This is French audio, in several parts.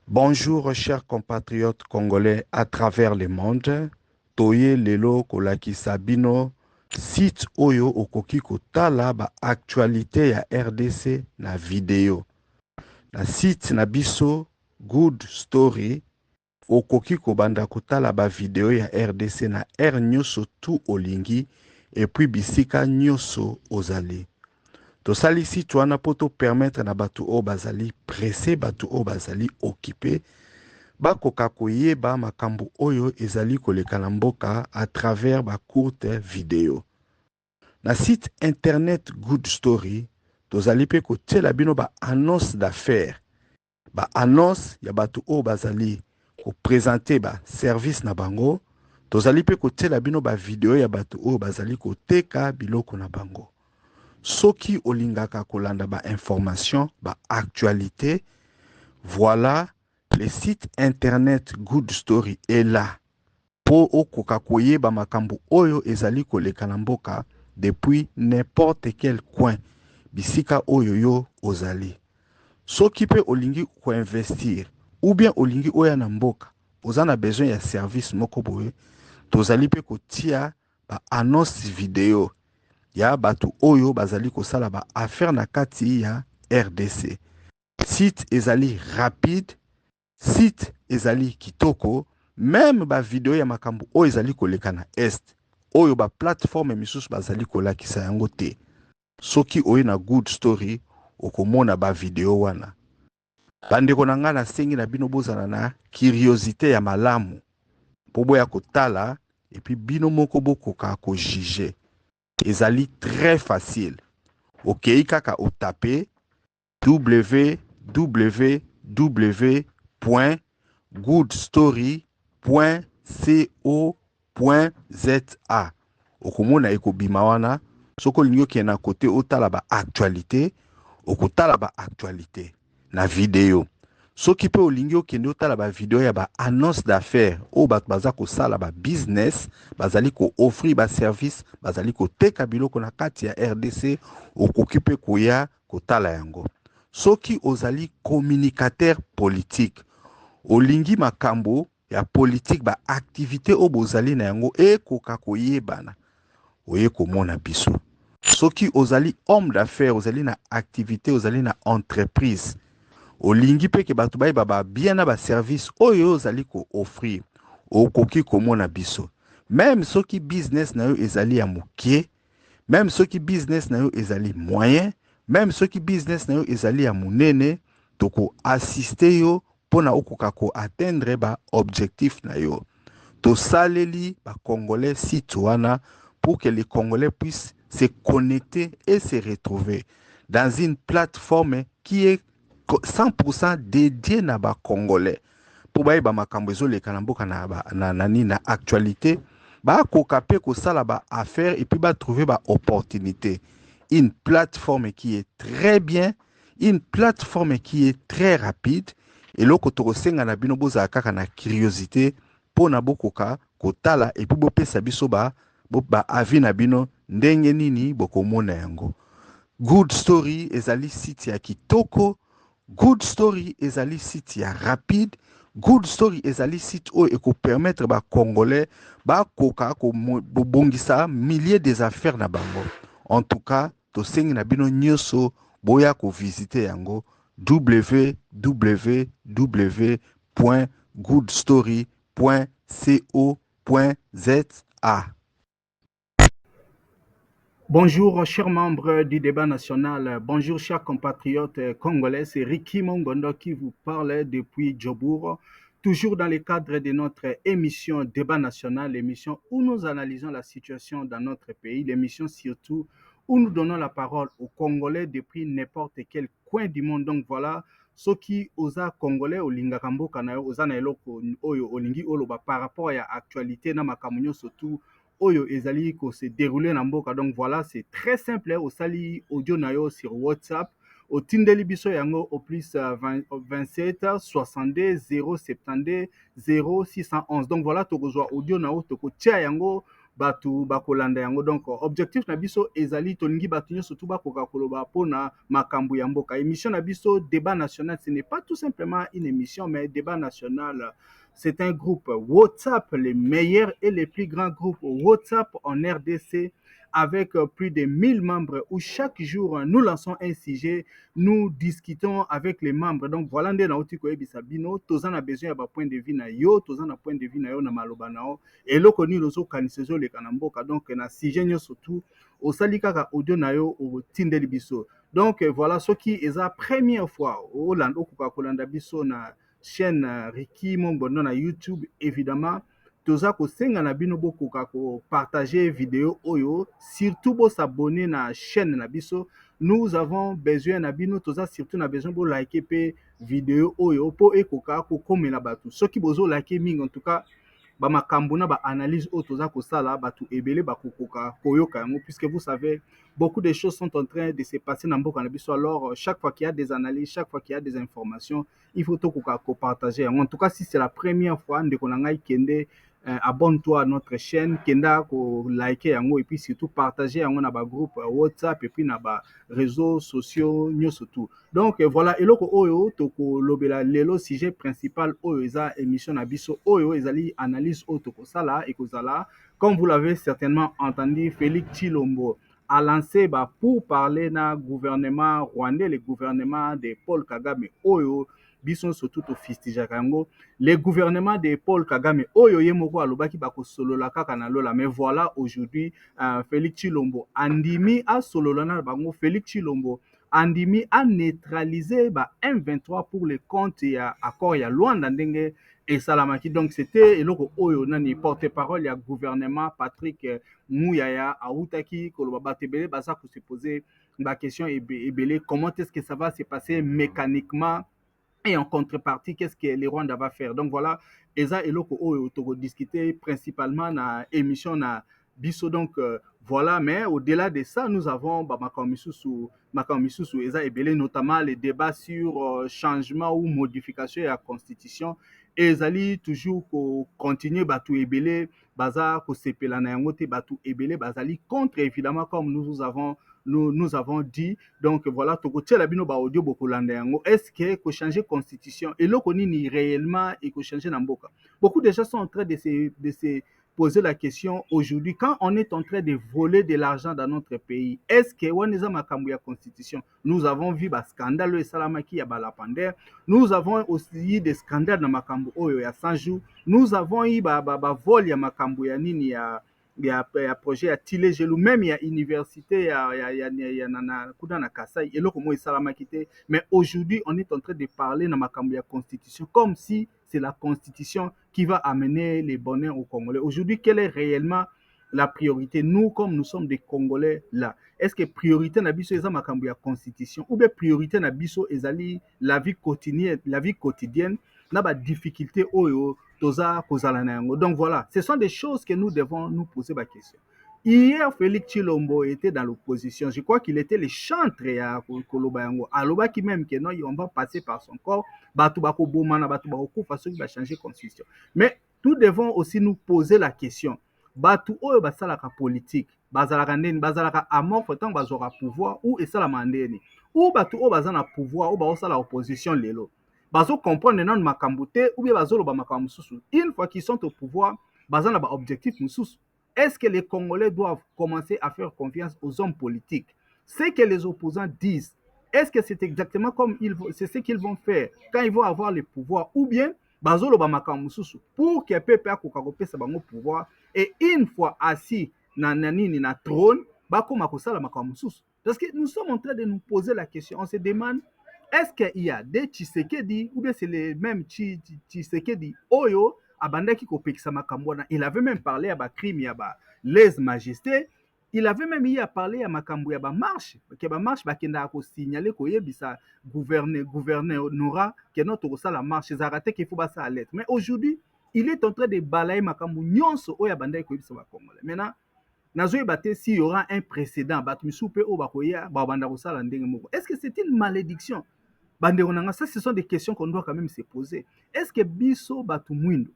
Bonjour, chers compatriotes congolais à travers le monde. Toye lelo kolakisa bino site oyo okoki kotala ba actualité ya RDC na video. Na site na biso Good Story okoki kobanda kotala ba video ya RDC na R nyonso tu olingi et puis bisika nyonso ozali. Tosali site wana po to permettre na batu o bazali pressé, batu o bazali occupé bakoka koyeba makambo oyo ezali koleka na mboka à travers ba courte vidéo. Na site internet Good Story, tozali pe kotiela bino ba annonce d'affaires. Ba annonce ya batu oyo bazali ko présenter ba service na bango. Tozali pe kotiela bino ba video ya batu oyo bazali koteka biloko na bango. Soki olingaka kolanda ba information, ba actualité, voilà, le site internet Good Story est là pour okoka koyeba makambo oyo ezali koleka na mboka depuis n'importe quel coin bisika oyo yo ozali. Soki pe olingi koinvestir ou bien olingi oya na mboka oza na besoin ya service moko boye, tozali pe kotia ba annonce video ya batu oyo bazali kosala ba affaire na kati ya RDC. Site ezali rapide, site ezali kitoko, même ba video ya makambo oyo ezali koleka na est oyo ba plateforme misusu bazali kolakisa yango te. Soki oye na Good Story okomona ba video wana. Bandeko na nga nasengi na bino bozala na curiosité ya malamu po boya kotala et puis bino moko bokoka ko juger. Ezali très facile. Okei kaka otape www.goodstory.co.za. Okomona ekobima wana. Soko lingi okende na kote otala ba actualité, okotala ba actualité na video. Soki pe olingi okende otala ba video ya ba annonce d'affaires o bato baza kosala ba business, bazali ko offrir ba service, bazali koteka biloko na kati ya RDC, okoki pe koya kotala yango. Soki ozali communicateur politique, olingi makambo ya politique ba activité o bozali na yango ekoka koyebana, oye komona biso. Soki ozali homme d'affaires, ozali na activité, ozali na entreprise, olingi pe ke bato bayeba ba bien na ba service oyo ozali ko offrir, okoki komona biso. Même soki business na yo ezali ya mokie, même soki business na yo ezali moyen, même soki business na yo ezali ya munene, toko assister yo pona okoka ko atteindre ba objectif na yo. To saleli ba Congolais site wana pour que les Congolais puissent se connecter et se retrouver dans une plateforme qui est 100% dédiée na ba Congolais. Pour ba makambo ezoleka na mboka na actualité, ba koka pe ko sala ba affaire et puis ba trouver ba opportunité. Une plateforme qui est très bien, une plateforme qui est très rapide, et loko tokosenga na bino boza kaka na curiosité pona bokoka kotala et puis bopesa biso ba avis na bino ndenge nini bokomona yango. Good Story ezali site ya kitoko, Good Story ezali site ya rapide, Good Story ezali site oyo eko permettre ba Congolais ba koka ko bongisa milliers des affaires na bango. En tout cas, to sengi na bino nyonso boya ko visiter yango www.goodstory.co.za. Bonjour, chers membres du débat national. Bonjour, chers compatriotes congolais. C'est Ricky Mongondo qui vous parle depuis Djobour, toujours dans le cadre de notre émission Débat national, l'émission où nous analysons la situation dans notre pays, l'émission surtout où nous donnons la parole aux Congolais depuis n'importe quel coin du monde. Donc voilà, ceux qui osa Congolais, Olinga Kambo Kanayo, osa na eloko oyo Olingi Oloba par rapport à l'actualité, na makamunyo surtout oyo ezali ko se dérouler na mboka. Donc voilà, c'est très simple. Au sali audio nayo sur WhatsApp au tindeli biso yango au plus 27 62 072 0611. Donc voilà, to kozwa audio nayo to ko tia yango batu bakolanda yango. Donc objectif na biso ezali tolingi batu nyonso tu bakoka koloba mpona makambo ya mboka. Émission na biso débat national, ce n'est pas tout simplement une émission, mais débat national, c'est un groupe WhatsApp, les meilleurs et les plus grands groupes WhatsApp en RDC, avec plus de 1000 membres, où chaque jour nous lançons un sujet, nous discutons avec les membres. Donc voilà, nde na oti koyebisa bino toza na besoin ya ba point de vue na yo, toza na point de vue na yo na maloba na yo, eloko nini ozokanisa ezoleka na mboka. Donc na sujet nyonso tu osali kaka audio na yo otindeli biso. Donc voilà, soki eza première fois olanda okoka kolanda biso na chaîne Ricky Mongondo na YouTube, évidemment toza kosenga na bino bokoka ko partager vidéo oyo, surtout bo s'abonner na chaîne na biso. Nous avons besoin na bino, toza surtout na besoin bo liker pe vidéo oyo po ekoka ko komela batu. Soki bozo liker mingi, en tout cas ba makambo na ba analyse oyo toza kosala batu ebele bakokoka koyoka yango, puisque vous savez beaucoup de choses sont en train de se passer dans mboka na biso. Alors chaque fois qu'il y a des analyses, chaque fois qu'il y a des informations, il faut tokoka ko partager. En tout cas, si c'est la première fois ndeko na ngai kende, abonne-toi à notre chaîne, kenda ko liker yango, et puis surtout partager yango na ba groupe WhatsApp, et puis na ba réseaux sociaux nyonso tout. Donc voilà, eloko oyo toko lobela lelo sujet principal oyo eza émission na biso oyo ezali analyse oyo toko sala ekozala, comme vous l'avez certainement entendu, Félix Tshilombo a lancé pour parler na gouvernement rwandais, le gouvernement de Paul Kagame oyo biso surtout tofistijaka yango, le gouvernement de Paul Kagame oyo ye moko alobaki bakosolola kaka na lola. Mais voilà, aujourd'hui Félix Tshilombo andimi asolola na bango. Félix Tshilombo andimi a neutraliser ba M23 pour le compte ya accord ya Luanda ndenge esalamaki. Donc c'était eloko oyo nani porte-parole ya gouvernement Patrick Mouyaya autaki koloba batebele baza ko se poser ba question ebele, comment est-ce que ça va se passer mécaniquement, et en contrepartie, qu'est-ce que les Rwanda va faire. Donc voilà, eza eloko oyo toko discuter principalement na émission na biso. Donc voilà, mais au-delà de ça, nous avons makamisusu eza ebele, notamment les débats sur changement ou modification de la constitution. Ezali toujours ko continuer batu ebele baza ko sepela na yango te, batu ebele bazali contre, évidemment, comme nous avons dit. Donc voilà, tokotia la bino ba audio bokolanda yango. Est-ce que ko changer constitution eloko nini réellement et ko changer na mboka? Beaucoup de gens sont en train de se poser la question aujourd'hui, quand on est en train de voler de l'argent dans notre pays, est-ce que waneza makambo ya constitution? Nous avons vu ba scandale et salamaki ya balapander, nous avons aussi eu des scandales na makambo oyo ya 100 jours, nous avons eu ba vol ya makambo ya nini ya projet ya Tile Gelou, même ya université ya kuda na Kasai, eloko mo esalamaki te. Mais aujourd'hui on est en train de parler na makambo ya constitution comme si c'est la constitution qui va amener les bonheurs aux Congolais. Aujourd'hui, quelle est réellement la priorité? Nous, comme nous sommes des Congolais là, est-ce que priorité na biso eza makambo ya constitution, ou bien priorité na biso ezali la vie quotidienne na ba difficulté oyo toza kozala na yango? Donc voilà, ce sont des choses que nous devons nous poser la question. Hier, Félix Tshilombo était dans l'opposition. Je crois qu'il était le chantre ya koloba yango. Aloba qui même que non, on va passer par son corps. Batu bako bomana, batu bako kufa, ceux qui va changer la constitution. Mais nous devons aussi nous poser la question. Batu oyo basalaka politique, bazalaka ndeni, bazalaka amorphe tant bazora pouvoir ou esalama ndeni. Ou batu oyo bazana pouvoir ou baosala opposition lelo. Bazo comprendre non makambo te ou bien bazoloba makambo mususu. Une fois qu'ils sont au pouvoir, bazana ba objectif mususu. Est-ce que les Congolais doivent commencer à faire confiance aux hommes politiques? Ce que les opposants disent, est-ce que c'est exactement comme c'est ce qu'ils vont faire quand ils vont avoir le pouvoir? Ou bien, pour que peuple ait le pouvoir, et une fois assis dans na trône, parce que nous sommes en train de nous poser la question, on se demande, est-ce qu'il y a des Tshisekedi, ou bien c'est les mêmes Tshisekedi Oyo, abandaki kopekisa makambo wana? Il avait même parlé à ba crime ya ba lèse majesté, il avait même eu à parler à makambo ya ba marche, que ba marche bakenda ko signaler ko yebisa gouverneur que notre la marche zarate qu'il faut ba ça à lettre. Mais aujourd'hui, il est en train de balayer makambo nyonso oya bandaki ko yebisa ba Congolais. Maintenant, nazo yebate si y aura un précédent bat misupe o bakoya ba banda ko sala ndenge moko. Est-ce que c'est une malédiction? Banderonanga, ça ce sont des questions qu'on doit quand même se poser. Est-ce que biso batu mwindo,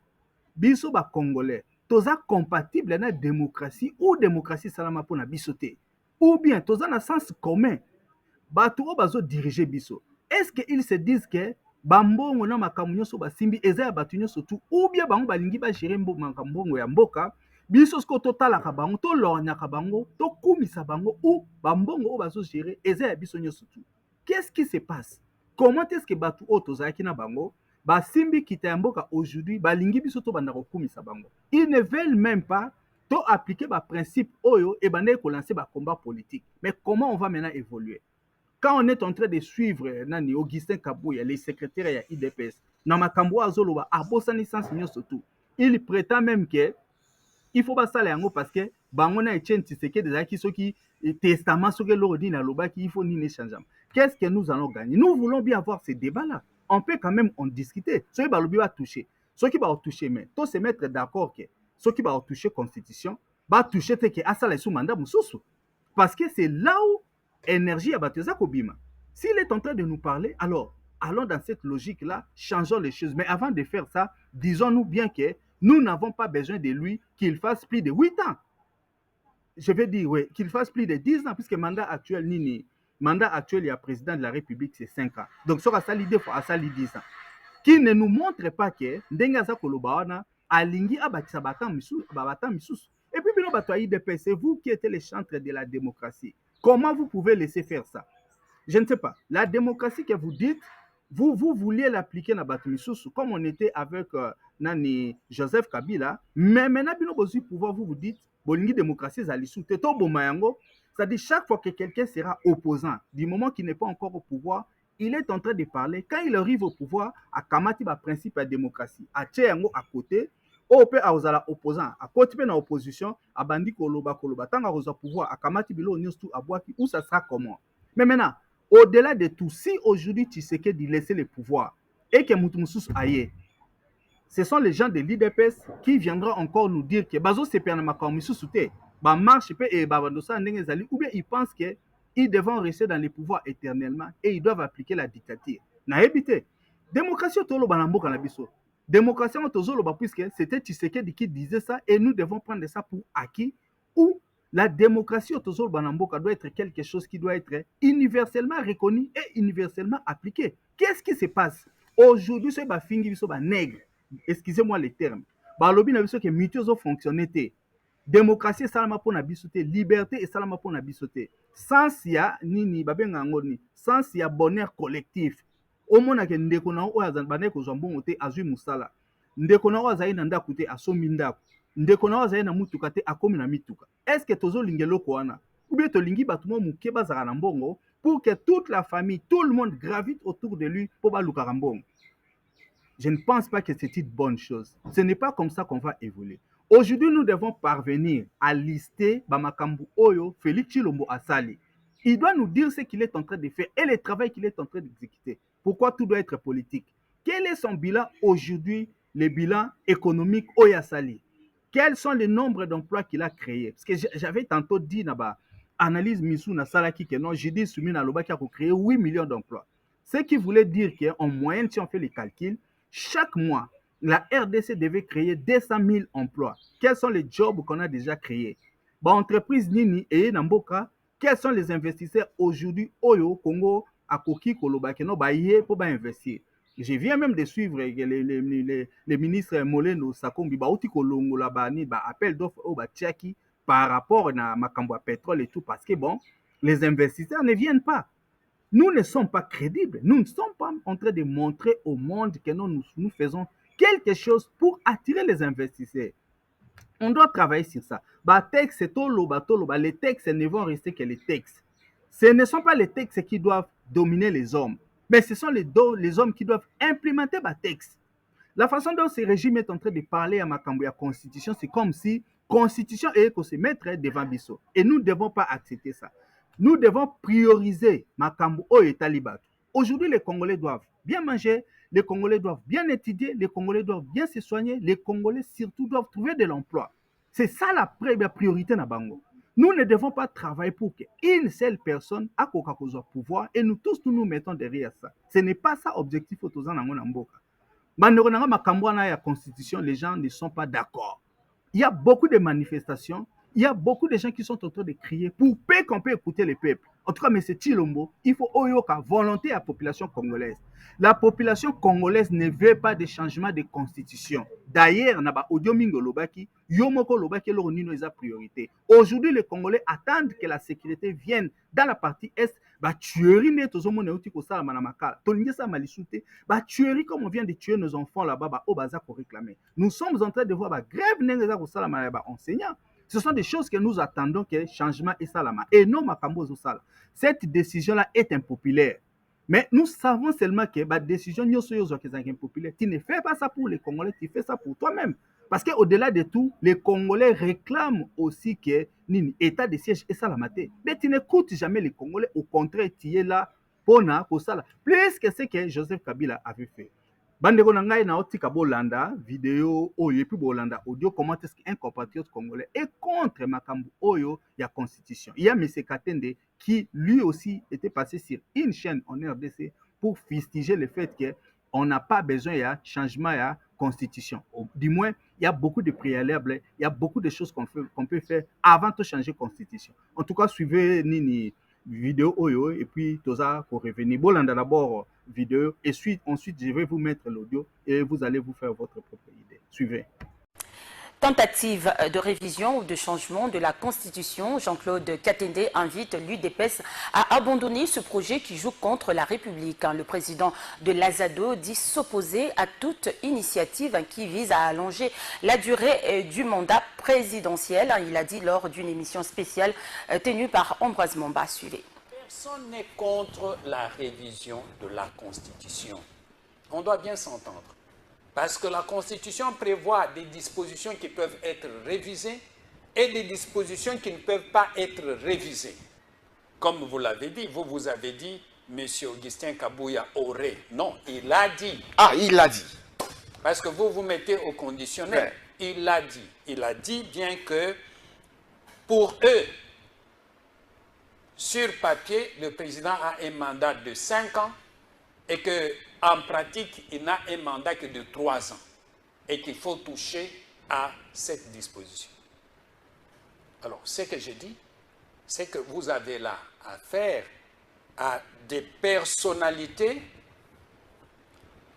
biso ba Congolais, toza compatible na démocratie ou démocratie salama pour na biso te, ou bien toza na sens commun bato oyo bazodiriger biso, est-ce qu'ils se disent que bambongo na makambo nyonso basimbi eza ya bato nyonso tu, ou bien bango balingi bagere mbongo ya mboka, biso sikoyo totalaka bango tolornyaka bango tokumisa bango, ou bambongo oyo bazogere eza ya biso nyonso tu? Qu'est-ce qui se passe? Comment est-ce que bato oyo tozalaki na bango basimbi kita ya mboka aujourd'hui balingi biso tobanda kokumisa bango? Ils ne veulent même pas to appliquer baprincipe oyo ebandaki kolancer bacombat politique. Mais comment on va maintenant évoluer? Quand on est en train de suivre nani Augustin Kabouya, les secrétaires ya IDPS, na makambo azoloba abosani sens nyonso tu, il prétend même que il faut basala yango parce que bango na Etienne Tshisekedi ezalaki soki testament soki eloko nini alobaki il faut nini échangeant. Qu'est-ce que nous allons gagner? Nous voulons bien avoir ces débats-là. On peut quand même en discuter. Soki balobi ba toucher, soki ba toucher, mais to se mettre d'accord que soki ba toucher constitution, ba toucher te que asala sous mandat mususu. Parce que c'est là où énergie à Bateza Kobima. S'il est en train de nous parler, alors allons dans cette logique-là, changeons les choses. Mais avant de faire ça, disons-nous bien que nous n'avons pas besoin de lui qu'il fasse plus de 8 ans. Je vais dire, oui, qu'il fasse plus de 10 ans, puisque le mandat actuel, il y a président de la République, c'est 5 ans. Donc, ça a l'idée pour ça 10 ans. Qui ne nous montre pas que Ndengaza Kolobaona alingi abakisa batang misusu. Et puis, c'est vous qui êtes les chantres de la démocratie. Comment vous pouvez laisser faire ça? Je ne sais pas. La démocratie que vous dites, vous vouliez l'appliquer dans Batumisusu, comme on était avec Nani Joseph Kabila, mais maintenant, vous dites, Bolingi démocratie, c'est-à-dire chaque fois que quelqu'un sera opposant, du moment qu'il n'est pas encore au pouvoir, il est en train de parler. Quand il arrive au pouvoir, à Kamati, le principe de la démocratie, à Tchéango à côté, au opposant, à côté de l'opposition, à Bandi Koloba, tant à pouvoir, à Kamati Bilo, à Boaki, où ça sera comment? Mais maintenant, au-delà de tout, si aujourd'hui Tshisekedi laisser le pouvoir et que Moutoumoussous aille, ce sont les gens de l'IDPS qui viendront encore nous dire que Bazo Sepianama Kamoussous soute, ba marche et Babandosa Ndengezali, ou bien ils pensent qu'ils devront rester dans le pouvoir éternellement et ils doivent appliquer la dictature. Na évité. Démocratie au Banambo Kanabiso. Démocratie au Tozoloba, puisque c'était Tshisekedi qui disait ça et nous devons prendre ça pour acquis, ou la démocratie au Tozol Banamboka doit être quelque chose qui doit être universellement reconnu et universellement appliqué. Qu'est-ce qui se passe? Aujourd'hui, c'est Bafingi biso ba nègre. Excusez-moi les termes. Balobi na biso que mutuzo fonctionnalité. Démocratie salama pour na biso te, liberté et salama pour na biso te. Sans ya nini babenga ngoni, sans ya bonheur collectif. Omona ke ndeko na o azan bané ko zambongo te azui musala. Ndeko na o azai na ndaku te asomi ndaku. Ndeko na azali na mutuka te akomi na mituka. Est-ce que tozolingi eloko wana? Ou bien tolingi bato mo muke bazala na mbongo pour que toute la famille, tout le monde gravite autour de lui pour baluka mbongo? Je ne pense pas que c'est une bonne chose. Ce n'est pas comme ça qu'on va évoluer. Aujourd'hui, nous devons parvenir à lister Bamakambu Oyo, Félix Chilombo Asali. Il doit nous dire ce qu'il est en train de faire et le travail qu'il est en train d'exécuter. Pourquoi tout doit être politique? Quel est son bilan aujourd'hui, le bilan économique Oyo Asali? Quels sont les nombres d'emplois qu'il a créés? Parce que j'avais tantôt dit, analyse Missou na Salaki, que non, j'ai dit, Soumi Naloba qui a créé 8 millions d'emplois. Ce qui voulait dire qu'en moyenne, si on fait les calculs, chaque mois, la RDC devait créer 200 000 emplois. Quels sont les jobs qu'on a déjà créés? Bah, entreprise Nini et Namboka, quels sont les investisseurs aujourd'hui Oyo, Congo, Akoki, Koloba, qui n'ont pas pour investir? Je viens même de suivre les ministres Moleno Sakombi, Baouti Kolongo, Labani, appel d'offres au Tchaki par rapport à Makambo pétrole et tout, parce que bon, les investisseurs ne viennent pas. Nous ne sommes pas crédibles. Nous ne sommes pas en train de montrer au monde que nous faisons quelque chose pour attirer les investisseurs. On doit travailler sur ça. Les textes ne vont rester que les textes. Ce ne sont pas les textes qui doivent dominer les hommes, mais ce sont les hommes qui doivent implémenter les textes. La façon dont ce régime est en train de parler à Makambo ya constitution, c'est comme si constitution est qu'on se mettrait devant Bisso. Et nous ne devons pas accepter ça. Nous devons prioriser Makambo et Talibat. Aujourd'hui, les Congolais doivent bien manger, les Congolais doivent bien étudier, les Congolais doivent bien se soigner, les Congolais surtout doivent trouver de l'emploi. C'est ça la priorité na bango. Nous ne devons pas travailler pour qu'une seule personne a Coca-Cola pouvoir et nous tous nous mettons derrière ça. Ce n'est pas ça l'objectif autour de Mboka. La constitution, les gens ne sont pas d'accord. il y a beaucoup de manifestations, il y a beaucoup de gens qui sont en train de crier pour peu qu'on peut écouter le peuple. En tout cas, M. Chilombo, il faut oyoka volonté à la population congolaise. La population congolaise ne veut pas de changement de constitution. D'ailleurs, na ba audio mingo lobaki, yomoko lobaki loro nino eza priorité. Aujourd'hui, les Congolais attendent que la sécurité vienne dans la partie est. Ba tuerie ne tozomona uti ko sala manamaka. Tolingi sa malisute. Ba tuerie comme on vient de tuer nos enfants là-bas, ba obaza ko réclamer. Nous sommes en train de voir ba grève nengeza ko sala manaba enseignants. Ce sont des choses que nous attendons que changement et salama. Et non makambo zo sala. Cette décision-là est impopulaire. Mais nous savons seulement que la décision est impopulaire. Tu ne fais pas ça pour les Congolais, tu fais ça pour toi-même. Parce qu'au-delà de tout, les Congolais réclament aussi que l'état de siège est salamate. Mais tu n'écoutes jamais les Congolais. Au contraire, tu es là pour ça. Plus que ce que Joseph Kabila avait fait. Bandeko na ngai na otika bolanda vidéo oyo et puis bolanda audio comment est-ce qu'un compatriote congolais est contre makambo oyo ya constitution. Il y a M. Katende qui lui aussi était passé sur une chaîne en RDC pour fustiger le fait qu'on n'a pas besoin de changement de constitution. Du moins, il y a beaucoup de préalables, il y a beaucoup de choses qu'on peut faire avant de changer constitution. En tout cas, suivez Nini vidéo oyo et puis toza pour revenir. Bolanda d'abord vidéo et ensuite je vais vous mettre l'audio et vous allez vous faire votre propre idée. Suivez. Tentative de révision ou de changement de la Constitution, Jean-Claude Katende invite l'UDPS à abandonner ce projet qui joue contre la République. Le président de l'Azado dit s'opposer à toute initiative qui vise à allonger la durée du mandat présidentiel. Il a dit lors d'une émission spéciale tenue par Ambroise Mamba. Suivez. Personne n'est contre la révision de la Constitution. On doit bien s'entendre. Parce que la Constitution prévoit des dispositions qui peuvent être révisées et des dispositions qui ne peuvent pas être révisées. Comme vous l'avez dit, vous avez dit, M. Augustin Kabouya aurait. Non, il a dit. Ah, il l'a dit. Parce que vous mettez au conditionnel. Ouais. Il l'a dit. Il a dit bien que pour eux, sur papier, le président a un mandat de 5 ans et qu'en pratique, il n'a un mandat que de 3 ans et qu'il faut toucher à cette disposition. Alors, ce que je dis, c'est que vous avez là affaire à des personnalités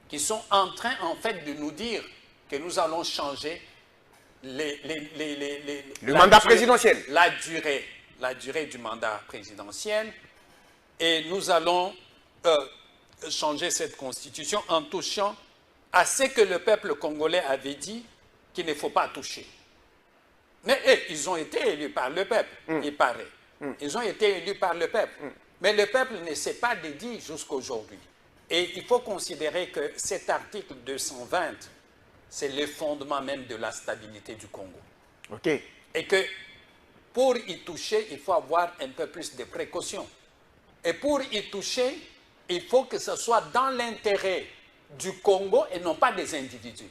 qui sont en train, en fait, de nous dire que nous allons changer le mandat présidentiel. La durée du mandat présidentiel et nous allons changer cette constitution en touchant à ce que le peuple congolais avait dit qu'il ne faut pas toucher. Mais ils ont été élus par le peuple, il paraît. Ils ont été élus par le peuple. Mais le peuple ne s'est pas dédié jusqu'à aujourd'hui. Et il faut considérer que cet article 220, c'est le fondement même de la stabilité du Congo. OK. Et que pour y toucher, il faut avoir un peu plus de précautions. Et pour y toucher, il faut que ce soit dans l'intérêt du Congo et non pas des individus.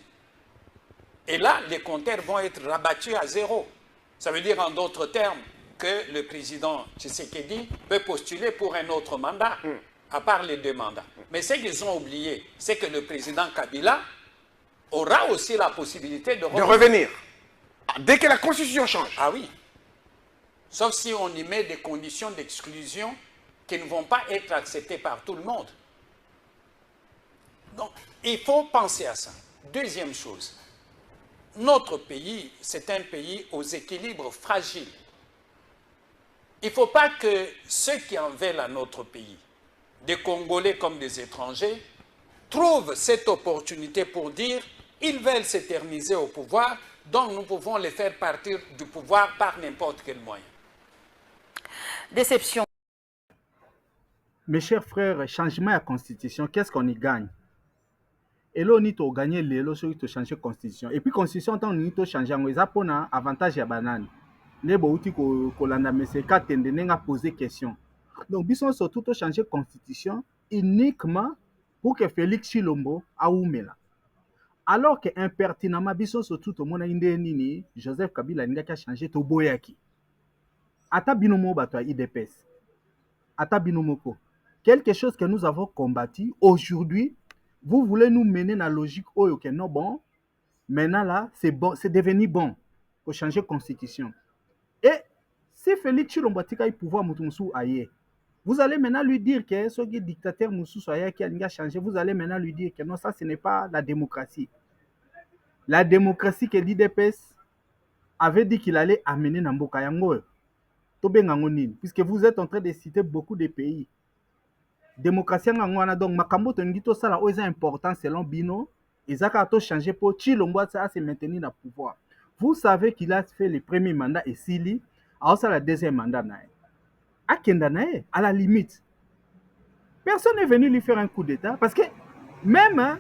Et là, les compteurs vont être rabattus à 0. Ça veut dire en d'autres termes que le président Tshisekedi peut postuler pour un autre mandat, à part les 2 mandats. Mais ce qu'ils ont oublié, c'est que le président Kabila aura aussi la possibilité de revenir. Dès que la Constitution change. Ah oui. Sauf si on y met des conditions d'exclusion qui ne vont pas être acceptées par tout le monde. Donc, il faut penser à ça. Deuxième chose, notre pays, c'est un pays aux équilibres fragiles. Il ne faut pas que ceux qui en veulent à notre pays, des Congolais comme des étrangers, trouvent cette opportunité pour dire qu'ils veulent s'éterniser au pouvoir, donc nous pouvons les faire partir du pouvoir par n'importe quel moyen. Déception. Mes chers frères, changement à la constitution, qu'est-ce qu'on y gagne? Et là, on a gagné les lots sur changer la constitution. Et puis, la constitution, on a changé, on a pour un avantage à banane. Ne bouti ko landa meseka tende nenga poser question. Donc, ils sont surtout changer la constitution uniquement pour que Félix Chilombo a oumela. Alors que impertinemment, ils sont surtout au monde nini Joseph Kabila n'a changé to boyaki. Ata binomo bato IDPS. Ata binomoko. Quelque chose que nous avons combattu aujourd'hui, vous voulez nous mener dans la logique oh, ok non bon. Maintenant là, c'est bon, c'est devenu bon. pour changer la constitution. Et si Félix Tshilombo a le pouvoir, vous allez maintenant lui dire que ce dictateur Moussou qui a changé, vous allez maintenant lui dire que non, ça ce n'est pas la démocratie. La démocratie que l'IDPS avait dit qu'il allait amener Namboka Yango. Puisque vous êtes en train de citer beaucoup de pays. Démocratie ngangwana donc makambo tongito sala o est important selon Bino, ezaka a changé pour Tshilombo à se maintenir dans le pouvoir. Vous savez qu'il a fait le premier mandat et Sili, alors ça le deuxième mandat à Kendanae, à la limite. Personne n'est venu lui faire un coup d'état parce que même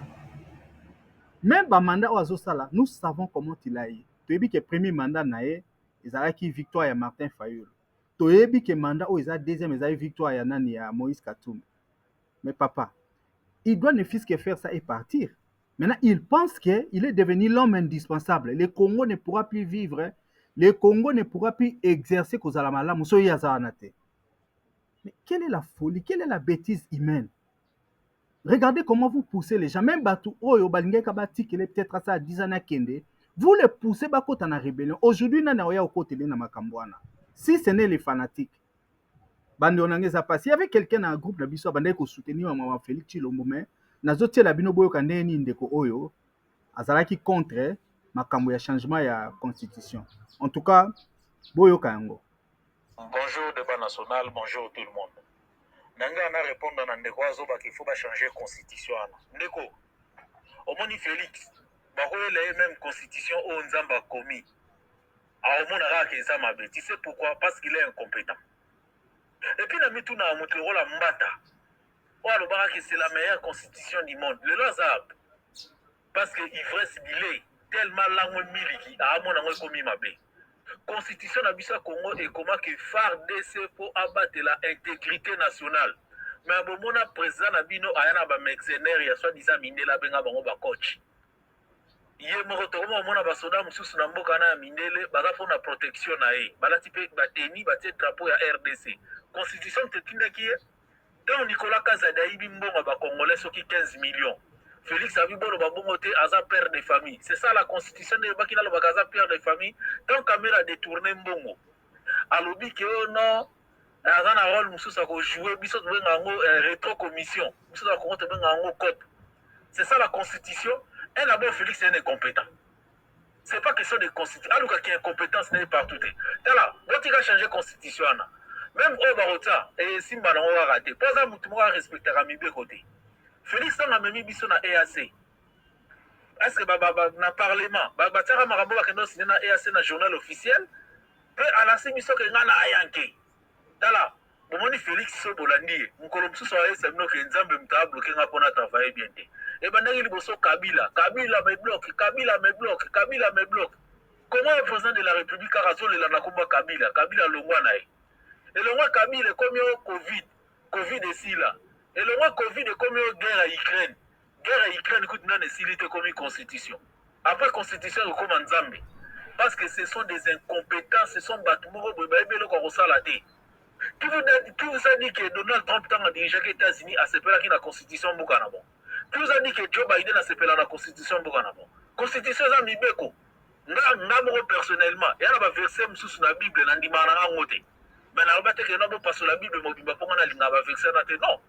mandat au sala, nous savons comment il a eu. Tu as dit que le premier mandat nae, ils avaient qui victoire à Martin Fayulu. Tu as dit que le mandat où ils ont deuxième, ils avaient victoire à Nani à Moïse Katoum. Mais papa, il doit ne fût que faire ça et partir. Maintenant, il pense qu'il est devenu l'homme indispensable. Le Congo ne pourra plus vivre. Le Congo ne pourra plus exercer Kozala Moussoyi Azanate. Mais quelle est la folie, quelle est la bêtise humaine? Regardez comment vous poussez les gens. Même Batou, Oyo, Balingé Kabati, qui est peut-être à ça à 10 ans à Kende, vous les poussez Bako dans la rébellion. Aujourd'hui, il y a au côté de Namakambouana. Si ce n'est les fanatiques, il y avait quelqu'un dans un groupe de Bissau qui soutenait Félix Tshilombo, mais nazotie la bino boyo kandeni ndeko oyo azalaki contre makambo ya changement ya constitution. En tout cas, boyo kango. Bonjour débat national, bonjour tout le monde. Nanga na répondre na ndeko azoba qu'il faut changer constitution ana. Ndeko omoni Félix bakoyela même constitution o nzamba komi. A omona raka eza mabe. Tu sais pourquoi? Parce qu'il est incompétent. Et puis, nous avons montré la mbata. C'est la meilleure constitution du monde. Le Lazab. Parce que l'ivresse, il est tellement langue miliki. À mon amour, comme il m'a dit. Constitution d'Abissa Congo est comment que FARDC pour abattre l'intégrité nationale. Mais à mon président Nabino, il y a un mercenaire, il y a soi-disant miné la benga bango ba coach. Il y a un soldat qui a été miné, il a protection. Il a été drapeau ya RDC. Constitution qui est quand Nicolas Kazada ibi mbongo ba congolais soki 15 millions. Félix a vu bon ba bongote aza père de famille. C'est ça la constitution de Bakina lo bakaza père de famille. Tant caméra détourné mbongo. Alobi que non aza na rôle mususa ko jouer biso to benga ngo rétro commission. Mususa ko to benga ngo code. C'est ça la constitution. Et d'abord Félix est incompétent. C'est pas question de constitution. Alors qu'il y a incompétence n'est partout. Là, quand il a changé constitution même au Barota et Simba on va rater. Pas un mouton à respecter à mi côté. Félix a même mis na EAC. Est-ce que na parlement, batara marabo ba kendo signer na EAC na journal officiel, peut à la sémission que ngana ayanke. Là, bomoni Félix so bolandi, mukolo msusu wa EAC no ke nzambe mta bloquer nga pona travailler bien té. Et bandaki liboso Kabila me bloque, Kabila me bloque. Comment le président de la République a raison le la komba Kabila longwa na e. Et le roi Kabila est comme Covid est ici là. Et le roi Covid est comme guerre à Ukraine. Guerre à Ukraine, écoute, non, c'est comme une constitution. Après constitution, il comme en Zambie. Parce que ce sont des incompétents, ce sont bâtiments, qui vous a dit que Donald Trump a dirigé les États-Unis à s'appeler la constitution Boukanabo. Qui vous a dit que Joe Biden a s'appelé la constitution Boukanabo. Constitution Zambibeko. Moi personnellement, il y a un verset sous la Bible, dans le mais na que non pas sur la Bible mobimba pour na linga ba vexer na te non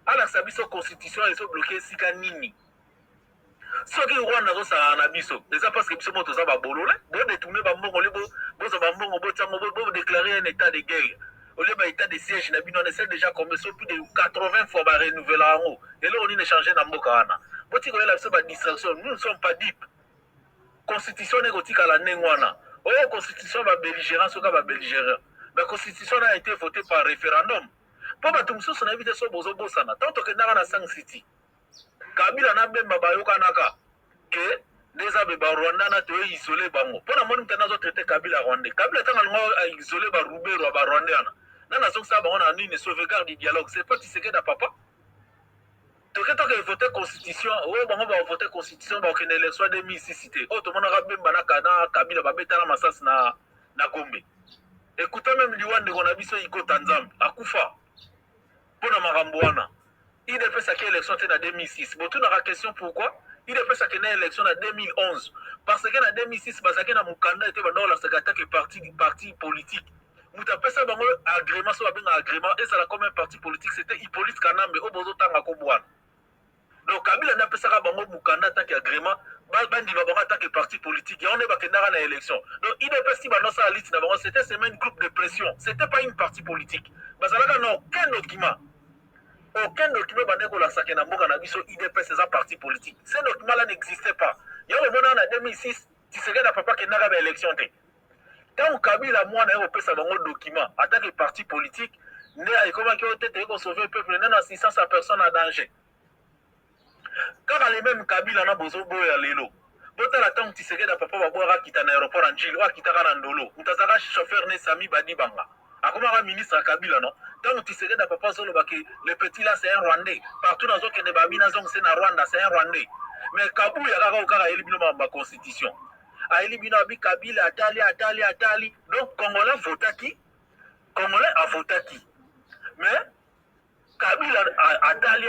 ala sabiso constitution et so bloquer sika nini soki rwanda zo sa na biso déjà parce que biso moto za ba bolole bo détourner ba mbongo le bo za ba mbongo bo tsango bo déclarer un état de guerre au lieu ba état de siège na bino on essaie déjà commencer plus de 80 fois ba renouveler en et là on est changer na mboka wana bo tiko la biso ba distraction nous ne sommes pas deep constitution négotika la nengwana oh constitution ba belligérant soka ba belligérant. La constitution a été votée par référendum. Pour que tout le monde ait été sauvé, tant que nous avons 5 cités. Kabila n'a même pas que les Abeba Rwanda n'a isolé. Pour que nous avons traité Kabila Rwanda. Kabila a isolé Roubaix ou Rwanda. Nous avons une sauvegarde du dialogue. C'est pas ce que tu papa. Donc, quand on vote constitution, on va voter constitution pour que l'élection de 2006 cité. Oh, tout le monde a même Kabila va mettre massas na Gombe. Écoutez même Liwan de Gonabiso Iko Tanzam, Akufa, pour la Marambouana. Il a fait sa élection en 2006. Mais tu n'auras question pourquoi? Il a fait sa élection en 2011. parce que na 2006 bazaki na mukanda ete bando la secrétaire parti politique muta pesa bango agrément so abenga agrément et ça la comme un parti politique c'était Hippolyte Kanambe au bozo tanga ko bwana donc Kabila na pesa bango mukanda tant qu'agrément bandi ba bango tant que parti politique on est bakendara na élection donc il est pesi bando ça liste na bango c'était seulement un groupe de pression c'était pas une parti politique bazalaka na aucun document bandeko la sake na mboka na biso IDPS c'est un parti politique ce document là n'existait pas il y a le moment en 2006 Tshisekedi papa qui n'a pas élection tant Kabila moi na opesa bango document en tant que parti politique né a comment qui était ko sauver peuple na 600 personnes en danger quand les mêmes Kabila na bozo boya lelo bota la tant Tshisekedi papa ba boira kita na aéroport en Jil wa kita na ndolo mutazaka chauffeur ne Sami Badibanga akomaka ministre Kabila non tant Tshisekedi papa zolo baki le petit là c'est un Rwandais partout dans aucun débat bina zong c'est na Rwanda c'est un Rwandais mais Kabuya kaka okaka elibino ma constitution a elibino abi Kabila atali donc Congolais votaki Congolais a votaki mais Kabila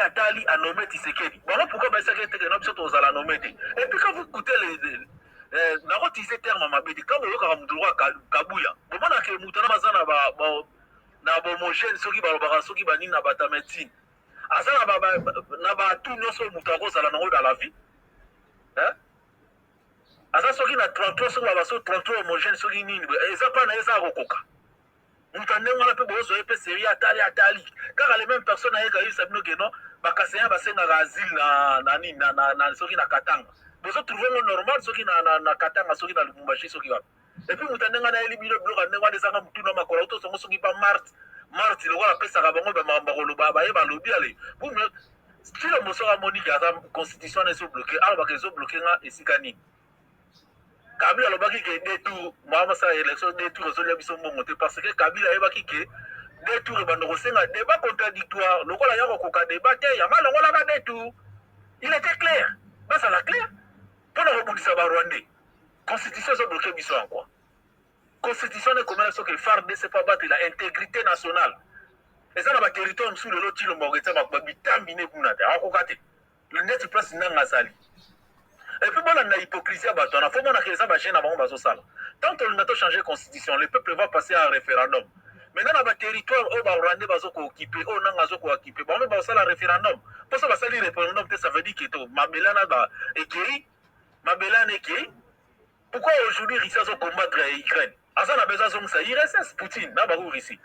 atali a nommé Tshisekedi bon pourquoi ba Tshisekedi que non biso to zala nommé et puis quand vous écoutez les nako tise terme mabedi quand vous yoka mudroit Kabuya bon na ke mutana bazana na homogène soki balobaka soki banini na bata médecine aza na batu nyonso mutu akozala nango dans la vie aza soki na 33 soki babaso 33 homogène soki nini eza mpa na eza akokoka mutu andenge wana mpe bozoye mpe série atali kaka les mêmes personnes ayeka yebisa bino ke non bakasenya basengaka asile na soki na katanga bozotrouve ngo normal soki na katanga soki na lubumbashi soki wapi et puis mutu andenge na yeli bino biloko andenge wana ezanga mutu na makolo tosongo soki mpa marte lokola apesaka bango bakoloba baye balobi ale tilo mosoka amoni aza constitution wana ezobloke alobaka ezobloke nga esika nini Kabila alobaki ke détour moamasala élection détour ezolia biso mbongo te parce que Kabila ayebaki ke détour ebanda kosenga débat contradictoire lokola ya kokoka débat te yanga longolaka détour il était clair basala clair mpona kobundisa barwandais constitution ezobloke biso en quoi constitution ekomela soki FARDC pas battre la intégrité nationale eza na baterritoire mosusu lelo tilomba koketsa babitambi ne kuna te akoka te neti place nanga azali et puis bolanda hypocrisie ya bato wana fo monaka eza bagene na bango bazosala tant tolinga tochanger constitution le peuple va passer à un référendum maintenant na baterritoire oyo barwandais bazokookipe oyo nanga azokookipe bango bazosala référendum mposo basali référendum te ça veut dire ke to mabelana ekei mabelana ekei pourquoi aujourd'hui Russie azocombattre Ukraine aza na besoin azongisa IRSS Poutine na bango Russie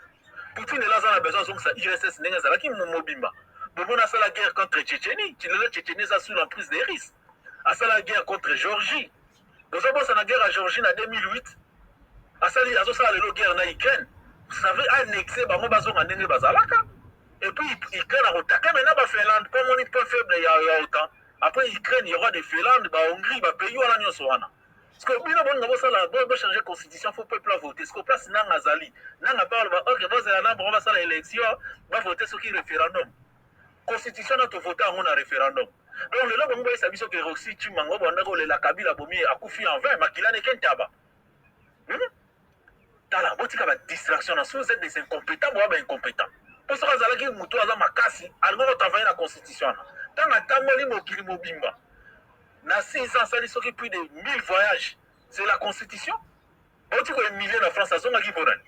Poutine là aza na besoin azongisa IRSS ndenge ezalaki mobimba bomona asala guerre contre Tchétchénie lelo Tchétchénie eza sous l'emprise des Russes asala guerre contre Géorgie bozobosa na guerre à Géorgie na 2008 azosala lelo guerre na Ukraine ça veut annexer bango bazonga ndenge bazalaka et puis Ukraine akotaka maintenant bafinlande mpo moni point faible ya OTAN après Ukraine il y aura des Finlande bahongrie bapays wana nyonso wana parce que bino bolinga bosala bochanger constitution fo peuple avote ce que place nanga azali nanga mpe aloba ok bozala na bango basala élection bavote soki référendum constitution na tovote yango na référendum donc lelo bango bayesa biso ke Roxy Chimango banda kolela Kabila bomi akufi en vain makila ne kentaba tala botika ba distraction na sous des incompétents boba incompétents pour ça azalaki mutu aza makasi alingo travailler na constitution tanga tamboli mokili mobimba na 6 ans sali soki plus de 1000 voyages c'est la constitution oti ko emilie na France azongaki bonani